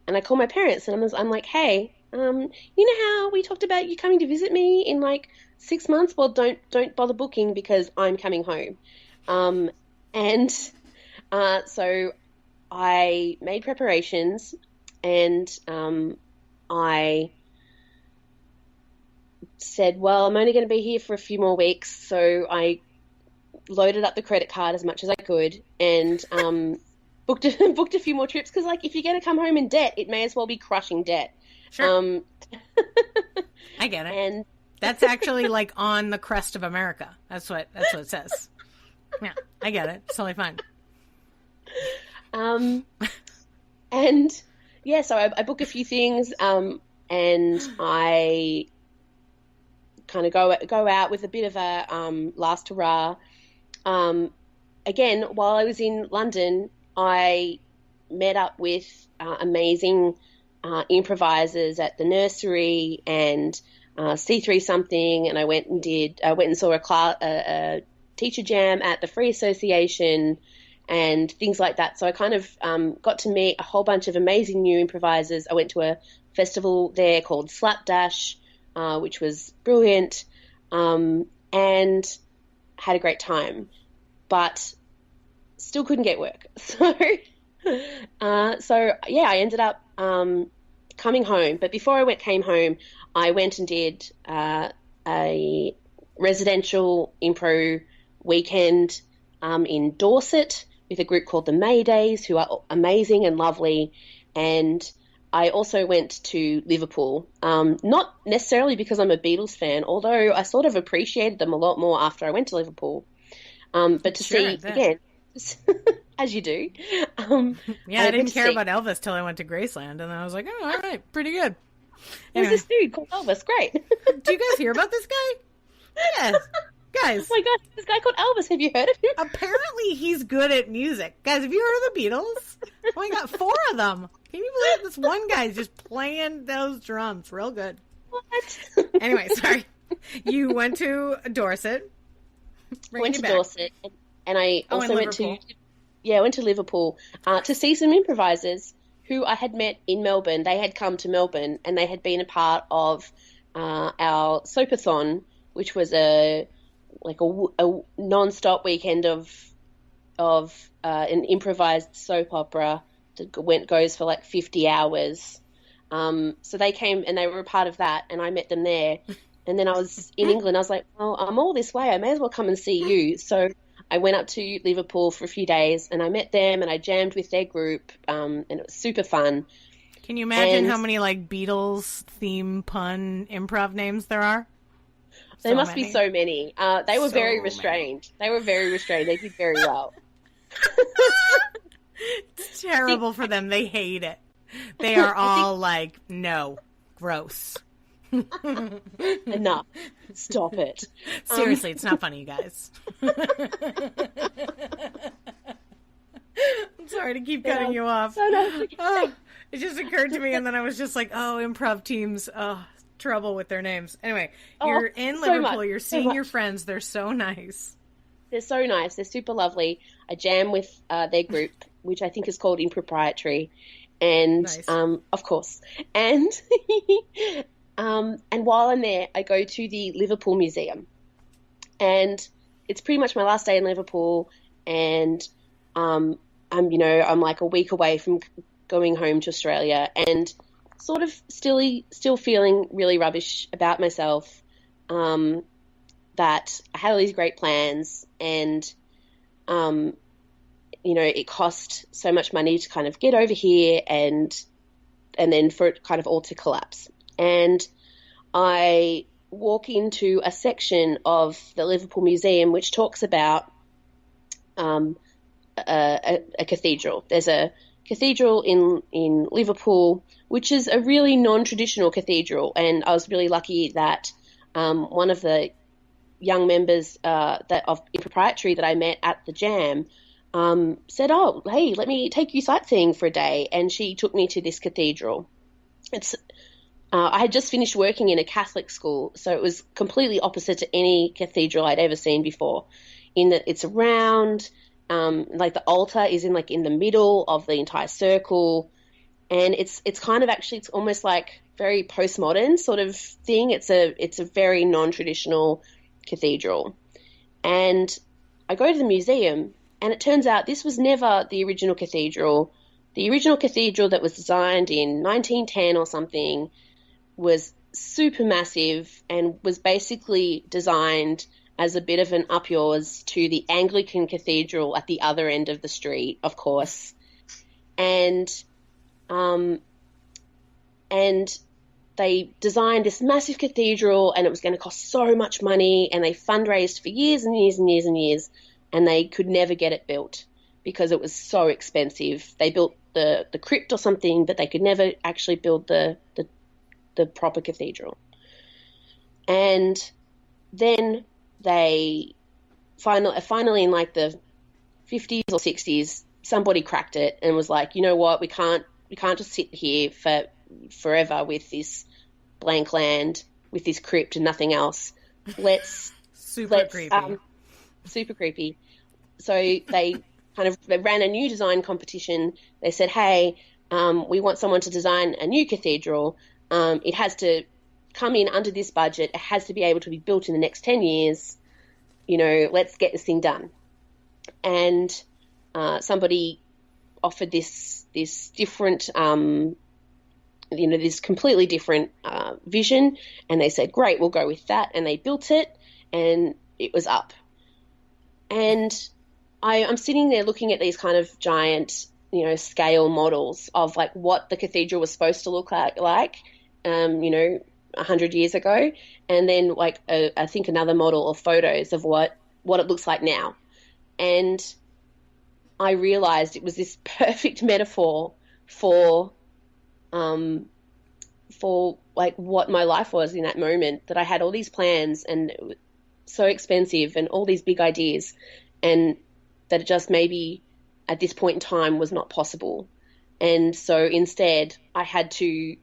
I call my parents, and I'm like, hey, you know how we talked about you coming to visit me in like 6 months? Well, don't bother booking because I'm coming home. And so I made preparations, and I said, well, I'm only going to be here for a few more weeks. So I loaded up the credit card as much as I could, and booked a few more trips, because, like, if you're going to come home in debt, it may as well be crushing debt. Sure. I get it. And that's actually like on the crest of America. That's what it says. Yeah, I get it. It's totally fine. And yeah, so I book a few things, and I kind of go out with a bit of a last hurrah. Again, while I was in London, I met up with amazing improvisers at the nursery and C3 something, and I went and saw a teacher jam at the Free Association and things like that. So I kind of got to meet a whole bunch of amazing new improvisers. I went to a festival there called Slapdash, which was brilliant, and had a great time, but still couldn't get work. So yeah, I ended up coming home. But before I came home, I went and did a residential improv weekend in Dorset with a group called the Maydays, who are amazing and lovely. And I also went to Liverpool, not necessarily because I'm a Beatles fan, although I sort of appreciated them a lot more after I went to Liverpool. But to see, again, as you do. Yeah, I didn't care about Elvis till I went to Graceland, and then I was like, oh, all right, pretty good. There's this dude called Elvis, great. Do you guys hear about this guy? Yes. Guys. Oh my gosh, this guy called Elvis, have you heard of him? Apparently he's good at music. Guys, have you heard of the Beatles? Oh my God, 4 of them. Can you believe this one guy's just playing those drums real good? What? Anyway, sorry. You went to Dorset. Went to Dorset, and I also went to Liverpool to see some improvisers who I had met in Melbourne. They had come to Melbourne, and they had been a part of our Soapathon, which was a non-stop weekend of an improvised soap opera that goes for like 50 hours. So they came and they were a part of that, and I met them there. And then I was in England. I was like, well, I'm all this way. I may as well come and see you. So I went up to Liverpool for a few days, and I met them, and I jammed with their group, and it was super fun. Can you imagine how many like Beatles theme pun improv names there are? There must be so many. They were very restrained. They were very restrained. They did very well. It's terrible for them. They hate it. They are all like, no, gross. Enough. Stop it. Seriously, it's not funny, you guys. I'm sorry to keep cutting you off. Oh, it just occurred to me, and then I was just like, oh, improv teams, trouble with their names. Anyway, you're in Liverpool, you're seeing your friends, they're so nice. They're so nice, they're super lovely. I jam with their group, which I think is called Improprietary, and nice. Of course, and while I'm there, I go to the Liverpool Museum, and it's pretty much my last day in Liverpool, and I'm like a week away from going home to Australia, and sort of still feeling really rubbish about myself, that I had all these great plans, and it cost so much money to kind of get over here, and then for it kind of all to collapse. And I walk into a section of the Liverpool Museum which talks about a cathedral. There's a cathedral in Liverpool, which is a really non-traditional cathedral, and I was really lucky that one of the young members of Improprietary that I met at the jam said, oh, hey, let me take you sightseeing for a day, and she took me to this cathedral. I had just finished working in a Catholic school, so it was completely opposite to any cathedral I'd ever seen before, in that it's round, Like the altar is in the middle of the entire circle, and it's kind of actually, it's almost like very postmodern sort of thing. It's a very non-traditional cathedral. And I go to the museum, and it turns out this was never the original cathedral. The original cathedral that was designed in 1910 or something was super massive and was basically designed as a bit of an up yours to the Anglican cathedral at the other end of the street, of course. And they designed this massive cathedral, and it was going to cost so much money, and they fundraised for years and years and years and years, and they could never get it built because it was so expensive. They built the crypt or something, but they could never actually build the proper cathedral. And then they finally in like the 50s or 60s, somebody cracked it and was like, you know what, we can't just sit here for forever with this blank land, with this crypt and nothing else. Super creepy. So they ran a new design competition. They said, hey, we want someone to design a new cathedral. It has to come in under this budget. It has to be able to be built in the next 10 years. You know, let's get this thing done. And somebody offered this different, this completely different vision, and they said, great, we'll go with that. And they built it, and it was up. And I'm sitting there looking at these kind of giant, scale models of like what the cathedral was supposed to look like 100 years ago. And then like, I think another model of photos of what it looks like now. And I realized it was this perfect metaphor for like what my life was in that moment, that I had all these plans and it was so expensive and all these big ideas, and that it just maybe at this point in time was not possible. And so instead I had to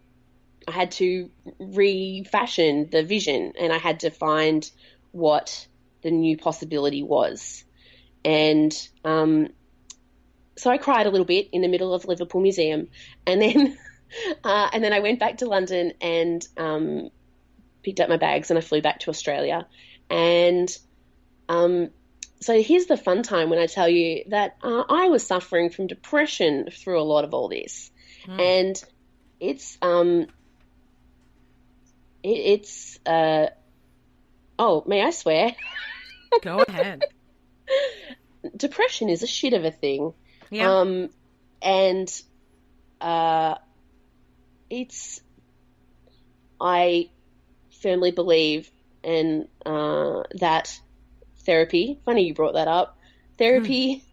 refashion the vision, and I had to find what the new possibility was. And so I cried a little bit in the middle of Liverpool Museum, and then I went back to London and picked up my bags, and I flew back to Australia. And so here's the fun time when I tell you that I was suffering from depression through a lot of all this. And it's oh, may I swear? Go ahead. Depression is a shit of a thing. Yeah. And I firmly believe in that therapy, funny you brought that up, therapy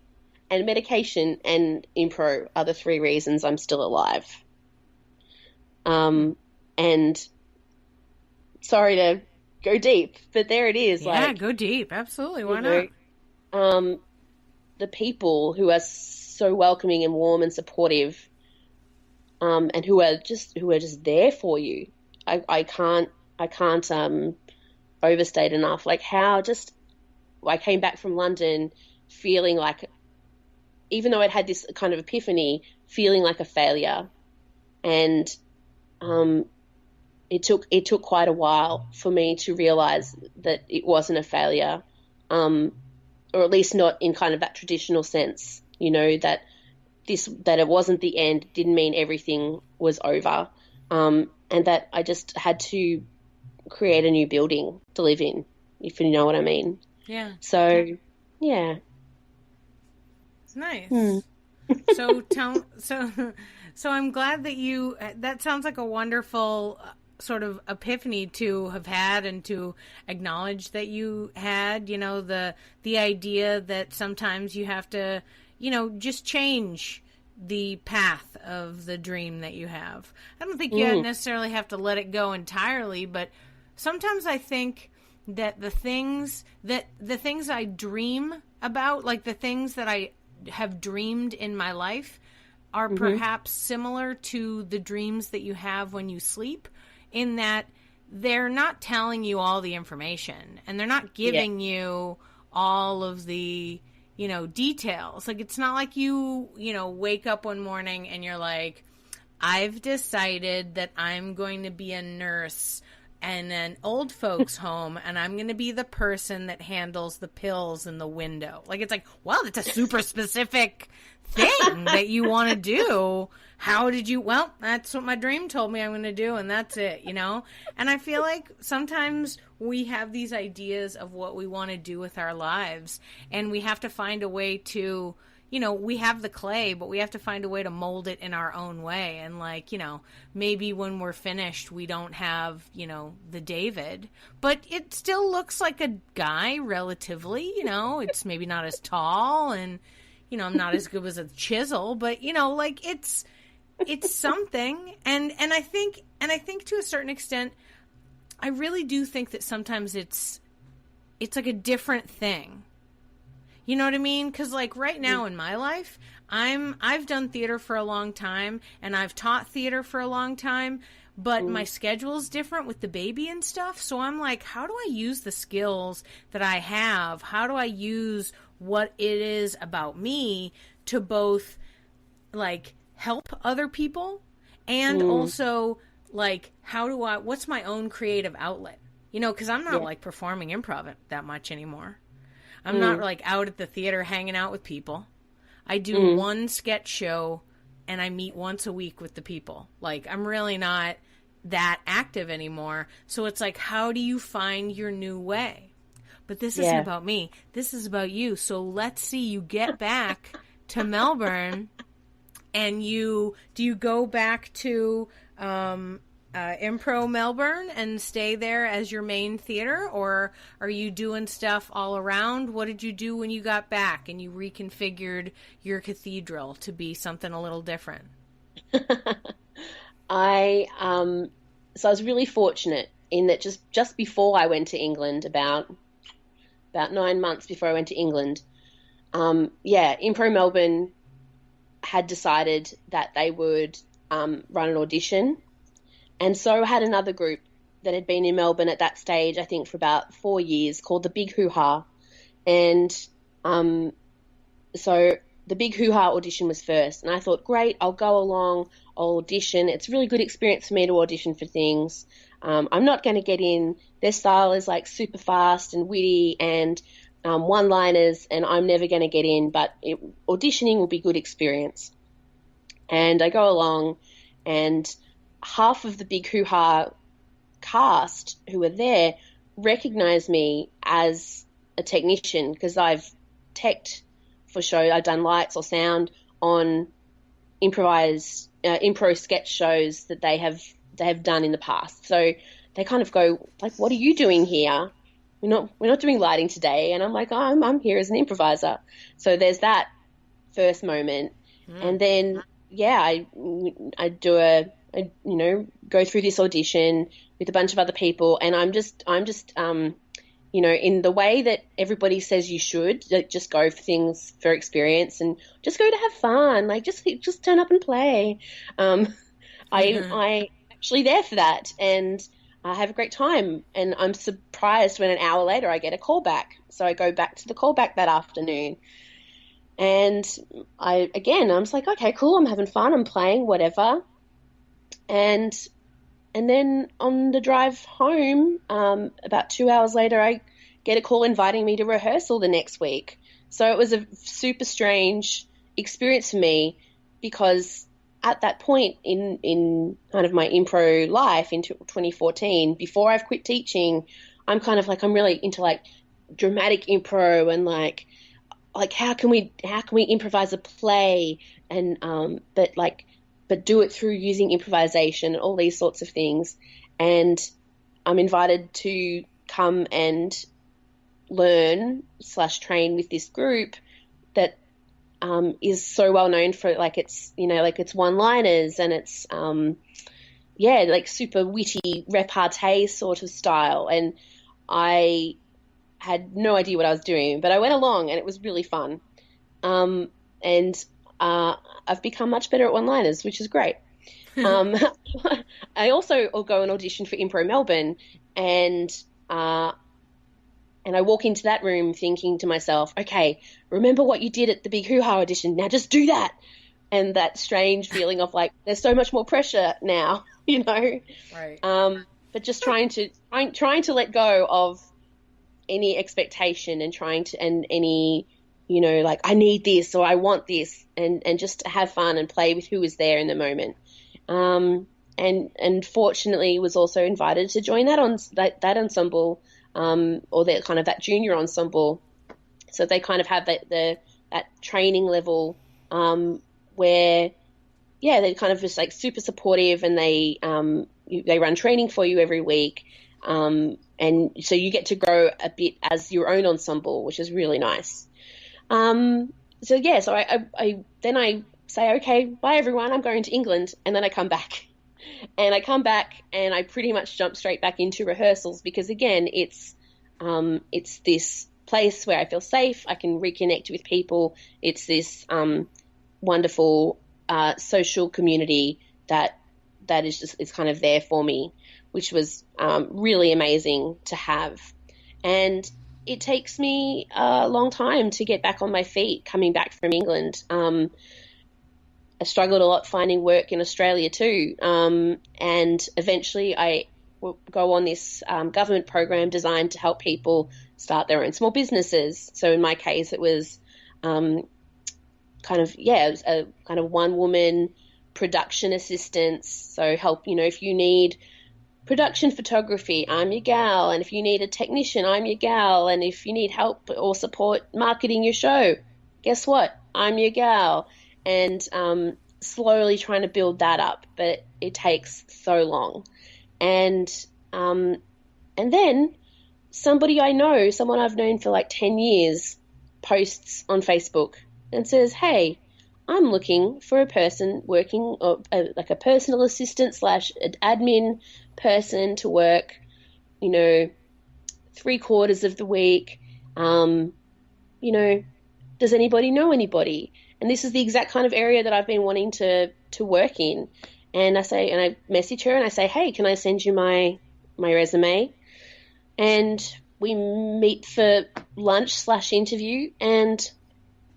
and medication and impro are the three reasons I'm still alive. And sorry to go deep, but there it is. Yeah, like, go deep. Absolutely. Why not? The people who are so welcoming and warm and supportive, and who are just there for you. I can't overstate enough, like how just I came back from London feeling like, even though I'd had this kind of epiphany, feeling like a failure. And it took quite a while for me to realize that it wasn't a failure, or at least not in kind of that traditional sense, that it wasn't the end didn't mean everything was over, and that I just had to create a new building to live in, if you know what I mean. Yeah. So, yeah. It's nice. So I'm glad that that sounds like a wonderful sort of epiphany to have had, and to acknowledge that you had, the idea that sometimes you have to, just change the path of the dream that you have. I don't think you necessarily have to let it go entirely, but sometimes I think that the things I dream about, like the things that I have dreamed in my life, are perhaps similar to the dreams that you have when you sleep, in that they're not telling you all the information, and they're not giving you all of the, details. Like, it's not like you wake up one morning and you're like, I've decided that I'm going to be a nurse in an old folks home, and I'm going to be the person that handles the pills in the window. Like, it's like, well, it's a super specific thing that you want to do. How did you? Well, that's what my dream told me I'm going to do, and that's it, And I feel like sometimes we have these ideas of what we want to do with our lives, and we have to find a way to, we have the clay, but we have to find a way to mold it in our own way. And maybe when we're finished, we don't have, the David, but it still looks like a guy relatively, it's maybe not as tall, and, I'm not as good as a chisel, but, it's something. And I think to a certain extent, I really do think that sometimes it's like a different thing. You know what I mean? Because right now in my life, I've done theater for a long time, and I've taught theater for a long time, but my schedule's different with the baby and stuff. So I'm like, how do I use the skills that I have? How do I use what it is about me to both help other people and also what's my own creative outlet? Because I'm not performing improv that much anymore. I'm not out at the theater hanging out with people. I do one sketch show and I meet once a week with the people. I'm really not that active anymore. So it's how do you find your new way? But this isn't about me. This is about you. So let's see you get back to Melbourne, and do you go back to Impro Melbourne and stay there as your main theater, or are you doing stuff all around? What did you do when you got back and you reconfigured your cathedral to be something a little different? I was really fortunate in that just before I went to England, about 9 months before I went to England, Impro Melbourne had decided that they would run an audition. And so I had another group that had been in Melbourne at that stage, I think for about 4 years, called the Big Hoo-Haa. And so the Big Hoo-Haa audition was first. And I thought, great, I'll go along, I'll audition. It's a really good experience for me to audition for things. I'm not going to get in. Their style is super fast and witty and one-liners, and I'm never going to get in, but auditioning will be a good experience. And I go along, and half of the Big Hoo-Haa cast who were there recognized me as a technician because I've teched for show. I've done lights or sound on impro sketch shows that they have done in the past. So they kind of go what are you doing here? We're not doing lighting today. And I'm like, I'm here as an improviser. So there's that first moment. And then, I go through this audition with a bunch of other people, and I'm just in the way that everybody says you should, just go for things for experience and just go to have fun. Just turn up and play. I actually there for that, and I have a great time, and I'm surprised when an hour later I get a call back. So I go back to the callback that afternoon, and I'm just like, okay, cool, I'm having fun, I'm playing, whatever. And then on the drive home, about 2 hours later, I get a call inviting me to rehearsal the next week. So it was a super strange experience for me because at that point in kind of my impro life in 2014, before I've quit teaching, I'm kind of I'm really into dramatic impro and how can we improvise a play and but do it through using improvisation and all these sorts of things. And I'm invited to come and learn/train with this group that is so well known for it's one-liners and it's super witty repartee sort of style. And I had no idea what I was doing, but I went along and it was really fun. And I've become much better at one-liners, which is great. I also will go and audition for Impro Melbourne, and And I walk into that room thinking to myself, okay, remember what you did at the big Hoo-Haa audition. Now just do that. And that strange feeling of like, there's so much more pressure now, you know? Right. But just trying to let go of any expectation and and any, you know, like I need this or I want this, and just have fun and play with who is there in the moment. And fortunately was also invited to join that ensemble, or that kind of that junior ensemble. So they kind of have that training level, where, yeah, they're kind of just like super supportive, and they run training for you every week. And so you get to grow a bit as your own ensemble, which is really nice. So yeah, so I say, okay, bye everyone, I'm going to England. And then I come back. And I come back and I pretty much jump straight back into rehearsals, because again, it's this place where I feel safe. I can reconnect with people. It's this wonderful social community that is kind of there for me, which was really amazing to have. And it takes me a long time to get back on my feet coming back from England. I struggled a lot finding work in Australia too. And eventually I will go on this government program designed to help people start their own small businesses. So in my case, it was it was a kind of one-woman production assistance. So help, you know, if you need production photography, I'm your gal. And if you need a technician, I'm your gal. And if you need help or support marketing your show, guess what? I'm your gal. And slowly trying to build that up, but it takes so long. And then somebody I know, someone I've known for like 10 years, posts on Facebook and says, hey, I'm looking for a person working, like a personal assistant / an admin person to work, you know, 3/4 of the week. You know, does anybody know anybody? And this is the exact kind of area that I've been wanting to work in. And I message her and I say, hey, can I send you my resume? And we meet for lunch / interview, and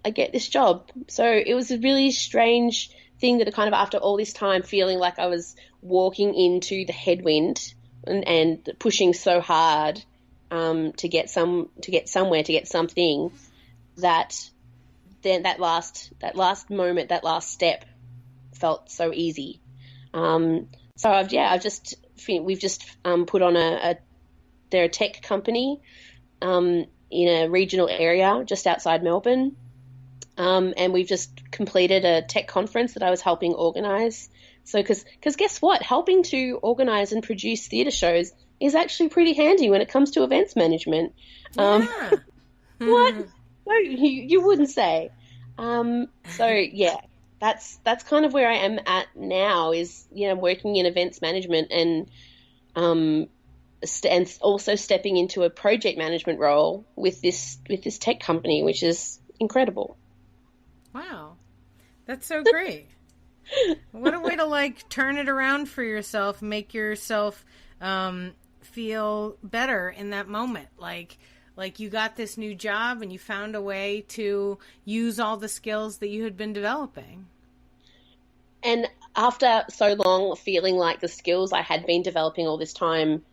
I get this job. So it was a really strange thing that kind of, after all this time, feeling like I was walking into the headwind and pushing so hard to get somewhere, to get something, that then that last moment, that last step felt so easy. So we've just put on they're a tech company in a regional area just outside Melbourne. And we've just completed a tech conference that I was helping organize. So, because guess what? Helping to organize and produce theatre shows is actually pretty handy when it comes to events management. Yeah. What? No, you wouldn't say. So yeah, that's kind of where I am at now, is, you know, working in events management and also stepping into a project management role with this tech company, which is incredible. Wow. That's so great. What a way to like turn it around for yourself, make yourself feel better in that moment. Like you got this new job and you found a way to use all the skills that you had been developing. And after so long feeling like the skills I had been developing all this time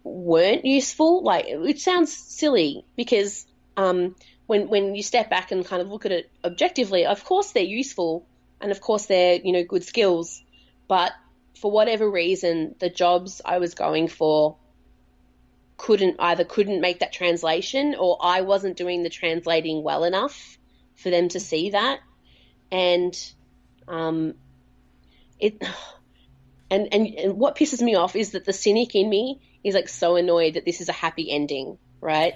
weren't useful, like, it sounds silly, because when you step back and kind of look at it objectively, of course they're useful and of course they're, you know, good skills, but for whatever reason, the jobs I was going for couldn't make that translation, or I wasn't doing the translating well enough for them to see that. And and what pisses me off is that the cynic in me is like so annoyed that this is a happy ending, right?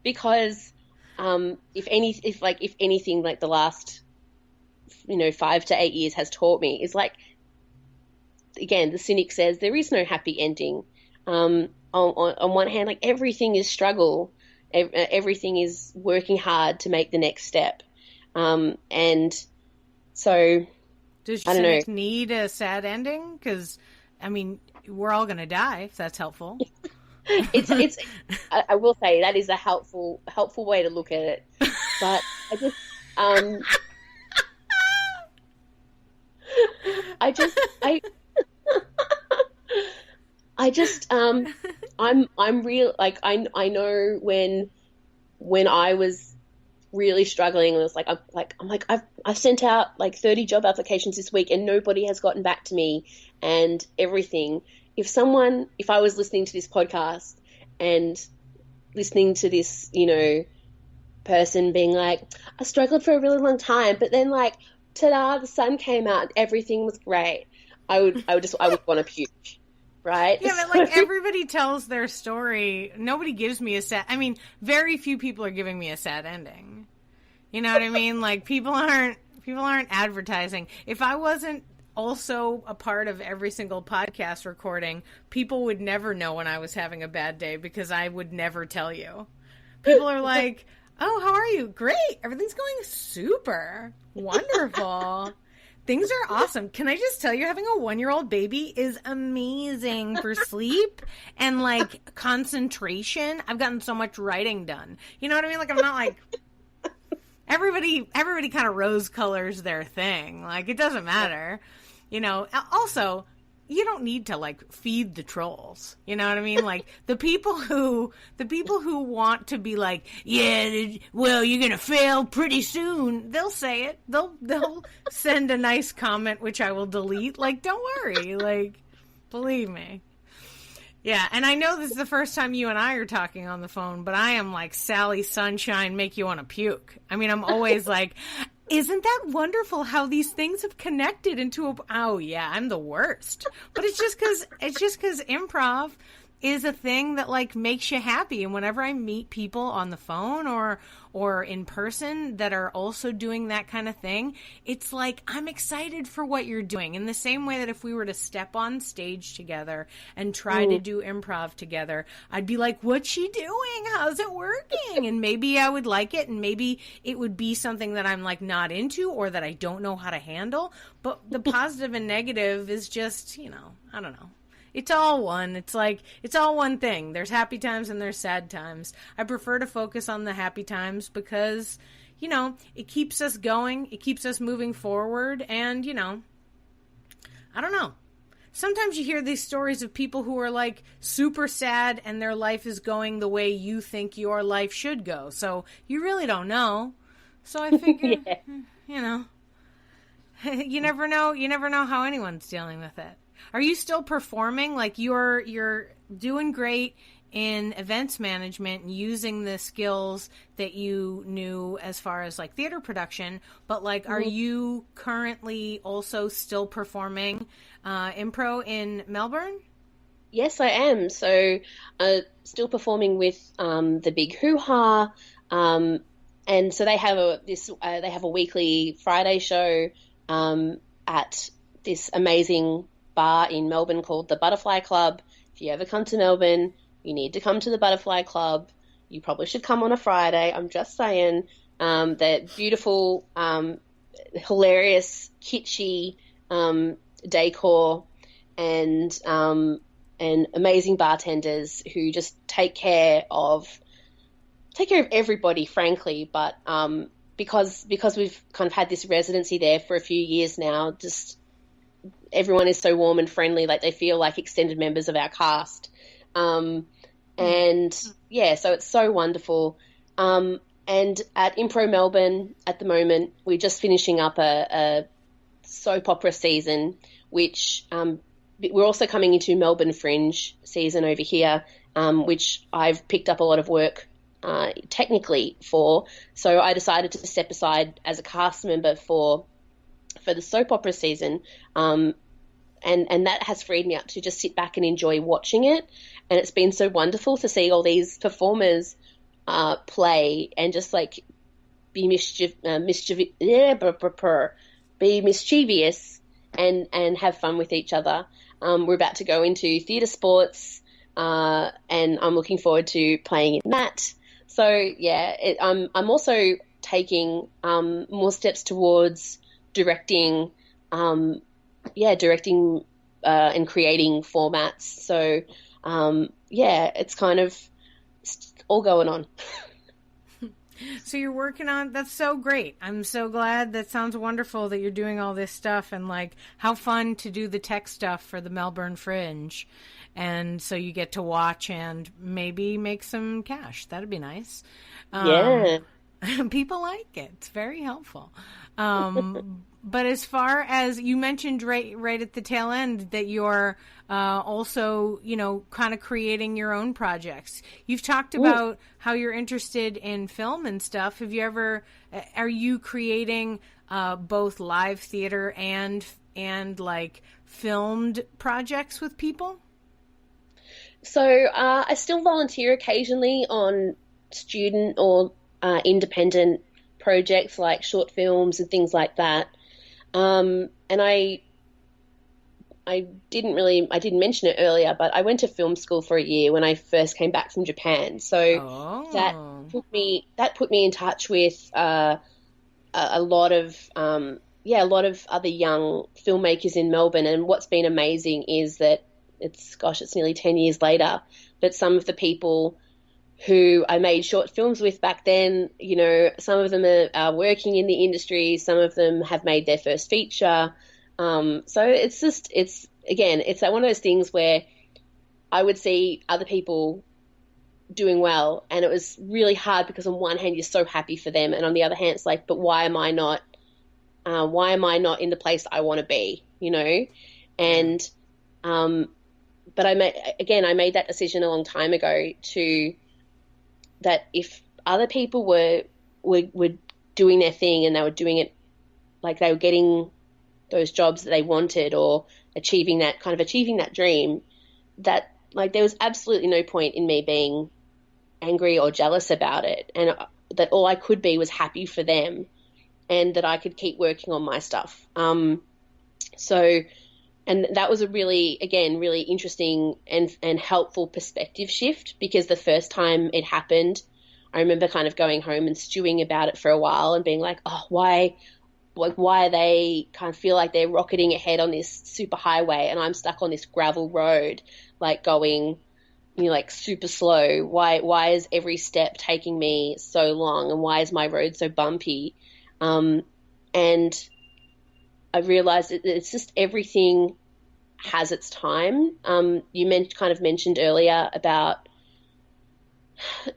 Because if anything, like the last, you know, 5 to 8 years has taught me, is like, again, the cynic says there is no happy ending. On one hand, like, everything is struggle, everything is working hard to make the next step, and so does your cynic need a sad ending? Because I mean, we're all going to die, if that's helpful. It's I will say that is a helpful way to look at it. But I just I just I'm real, like I know when I was really struggling, and it was like I've sent out like 30 job applications this week and nobody has gotten back to me and everything. If I was listening to this podcast and listening to this, person being like, I struggled for a really long time, but then like, ta-da, the sun came out and everything was great. I would want to puke. Right? Yeah, but like everybody tells their story. Nobody gives me very few people are giving me a sad ending. You know what I mean? Like people aren't advertising. If I wasn't also a part of every single podcast recording, people would never know when I was having a bad day because I would never tell you. People are like, "Oh, how are you? Great. Everything's going super. Wonderful. Things are awesome. Can I just tell you, having a 1-year-old baby is amazing for sleep and like concentration. I've gotten so much writing done. You know what I mean? Like I'm not like everybody kind of rose colors their thing. Like it doesn't matter. Also, you don't need to like feed the trolls. You know what I mean? Like the people who want to be like, yeah, well, you're going to fail pretty soon. They'll say it. They'll send a nice comment, which I will delete. Like, don't worry. Like, believe me. Yeah. And I know this is the first time you and I are talking on the phone, but I am like Sally Sunshine, make you want to puke. I mean, I'm always like, isn't that wonderful how these things have connected into oh yeah, I'm the worst. But it's just because improv is a thing that like makes you happy. And whenever I meet people on the phone or in person that are also doing that kind of thing, it's like I'm excited for what you're doing. In the same way that if we were to step on stage together and try to do improv together, I'd be like, what's she doing? How's it working? And maybe I would like it, and maybe it would be something that I'm like not into or that I don't know how to handle. But the positive and negative is just, I don't know. It's all one. It's like, it's all one thing. There's happy times and there's sad times. I prefer to focus on the happy times because, it keeps us going. It keeps us moving forward. And, I don't know. Sometimes you hear these stories of people who are like super sad and their life is going the way you think your life should go. So you really don't know. So I figure, you never know. You never know how anyone's dealing with it. Are you still performing? Like you're doing great in events management and using the skills that you knew as far as like theater production, but like are you currently also still performing Impro in Melbourne? Yes, I am. So still performing with the big Hoo-Haa, and so they have a weekly Friday show at this amazing bar in Melbourne called the Butterfly Club. If you ever come to Melbourne, you need to come to the Butterfly Club. You probably should come on a Friday. I'm just saying. They're beautiful, hilarious, kitschy decor and amazing bartenders who just take care of everybody, frankly. But because we've kind of had this residency there for a few years now, just everyone is so warm and friendly, like they feel like extended members of our cast. And yeah, so it's so wonderful. And at Impro Melbourne at the moment, we're just finishing up a soap opera season, which we're also coming into Melbourne Fringe season over here, which I've picked up a lot of work technically for. So I decided to step aside as a cast member for the soap opera season, and that has freed me up to just sit back and enjoy watching it. And it's been so wonderful to see all these performers play and just like be mischievous and have fun with each other. We're about to go into theatre sports, and I'm looking forward to playing in that. So yeah, I'm also taking more steps towards directing and creating formats. So yeah, it's kind of all going on. So you're working on, that's so great. I'm so glad. That sounds wonderful that you're doing all this stuff, and like how fun to do the tech stuff for the Melbourne Fringe. And so you get to watch and maybe make some cash. That'd be nice. Yeah. People like it. It's very helpful. But as far as you mentioned right at the tail end that you're also, kind of creating your own projects. You've talked about how you're interested in film and stuff. Are you creating both live theater and like filmed projects with people? So I still volunteer occasionally on student or independent projects like short films and things like that. And I didn't mention it earlier, but I went to film school for a year when I first came back from Japan. So that put me in touch with a lot of other young filmmakers in Melbourne. And what's been amazing is that it's nearly 10 years later, but some of the people who I made short films with back then, some of them are working in the industry, some of them have made their first feature. So it's like one of those things where I would see other people doing well, and it was really hard because on one hand you're so happy for them, and on the other hand it's like, but why am I not in the place I want to be, And but I made that decision a long time ago that if other people were doing their thing and they were doing it like they were getting those jobs that they wanted or achieving that dream, that like there was absolutely no point in me being angry or jealous about it, and that all I could be was happy for them and that I could keep working on my stuff. And that was a really interesting and helpful perspective shift, because the first time it happened, I remember kind of going home and stewing about it for a while and being like, oh, why they kind of feel like they're rocketing ahead on this super highway and I'm stuck on this gravel road, like going, like super slow. Why is every step taking me so long, and why is my road so bumpy? And I realized it's just everything has its time. You mentioned earlier about,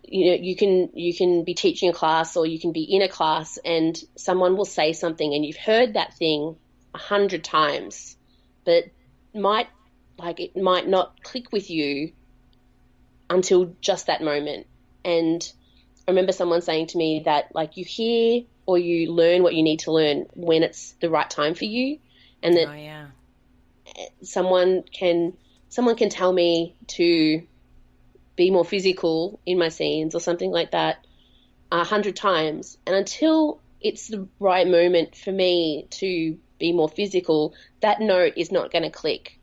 you can be teaching a class or you can be in a class and someone will say something and you've heard that thing 100 times, but it might not click with you until just that moment. And I remember someone saying to me that like you hear or you learn what you need to learn when it's the right time for you, and that someone can tell me to be more physical in my scenes or something like that 100 times, and until it's the right moment for me to be more physical, that note is not going to click,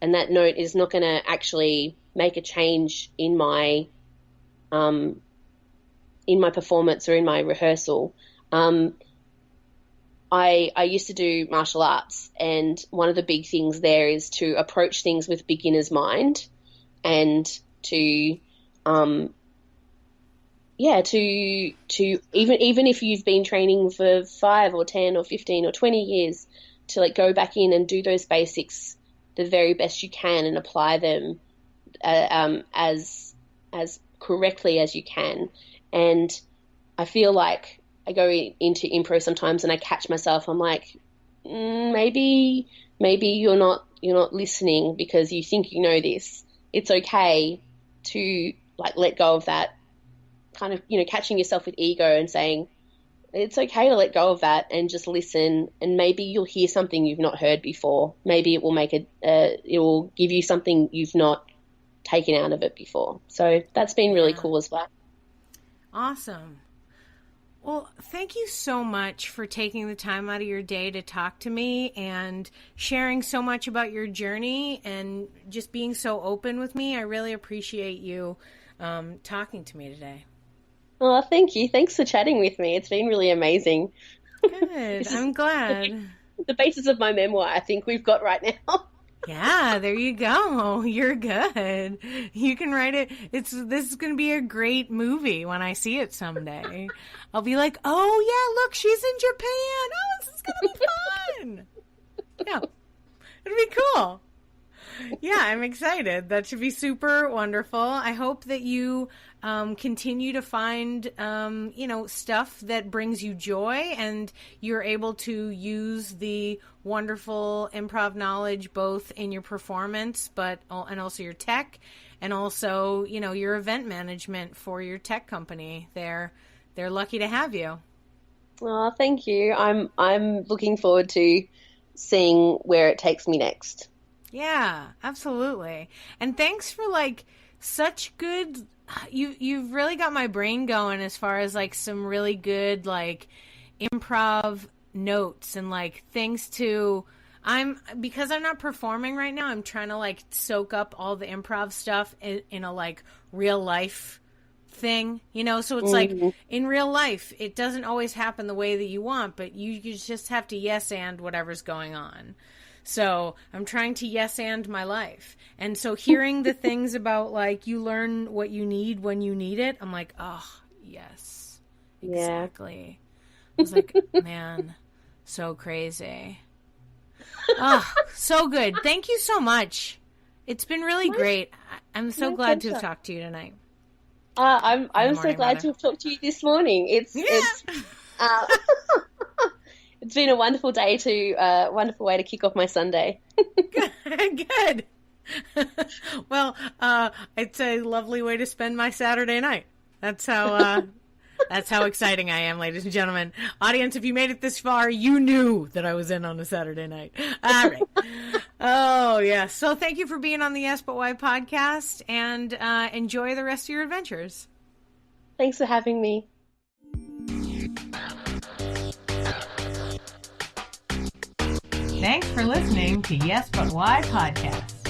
and that note is not going to actually make a change in my performance or in my rehearsal. I used to do martial arts, and one of the big things there is to approach things with beginner's mind, and to even if you've been training for 5 or 10 or 15 or 20 years, to like go back in and do those basics the very best you can and apply them as correctly as you can. And I feel like I go into improv sometimes and I catch myself. I'm like, maybe you're not listening because you think you know this. It's okay to like let go of that kind of, catching yourself with ego and saying it's okay to let go of that and just listen. And maybe you'll hear something you've not heard before. Maybe it will it will give you something you've not taken out of it before. So that's been really cool as well. Awesome. Well, thank you so much for taking the time out of your day to talk to me and sharing so much about your journey and just being so open with me. I really appreciate you talking to me today. Oh, thank you. Thanks for chatting with me. It's been really amazing. Good. I'm glad. The basis of my memoir, I think we've got right now. Yeah, there you go. You're good. You can write it. This is going to be a great movie when I see it someday. I'll be like, oh yeah, look, she's in Japan. Oh, this is going to be fun. Yeah, it'll be cool. Yeah, I'm excited. That should be super wonderful. I hope that you continue to find, stuff that brings you joy, and you're able to use the wonderful improv knowledge both in your performance, and also your tech, and also, your event management for your tech company. They're lucky to have you. Oh, thank you. I'm looking forward to seeing where it takes me next. Yeah, absolutely. And thanks for such good, you've really got my brain going as far as some really good improv notes and things to, because I'm not performing right now, I'm trying to soak up all the improv stuff in a real life thing, so it's in real life, it doesn't always happen the way that you want, but you just have to yes and whatever's going on. So I'm trying to yes and my life. And so hearing the things about you learn what you need when you need it, I'm like, oh, yes, exactly. Yeah. I was like, man, so crazy. Oh, so good. Thank you so much. It's been really great. I'm so glad to have talked to you tonight. I'm so glad to have talked to you this morning. It's been a wonderful day wonderful way to kick off my Sunday. Good. Well, it's a lovely way to spend my Saturday night. That's how exciting I am, ladies and gentlemen. Audience, if you made it this far, you knew that I was in on a Saturday night. All right. Oh, yeah. So thank you for being on the Yes But Why podcast, and enjoy the rest of your adventures. Thanks for having me. Thanks for listening to Yes But Why podcast.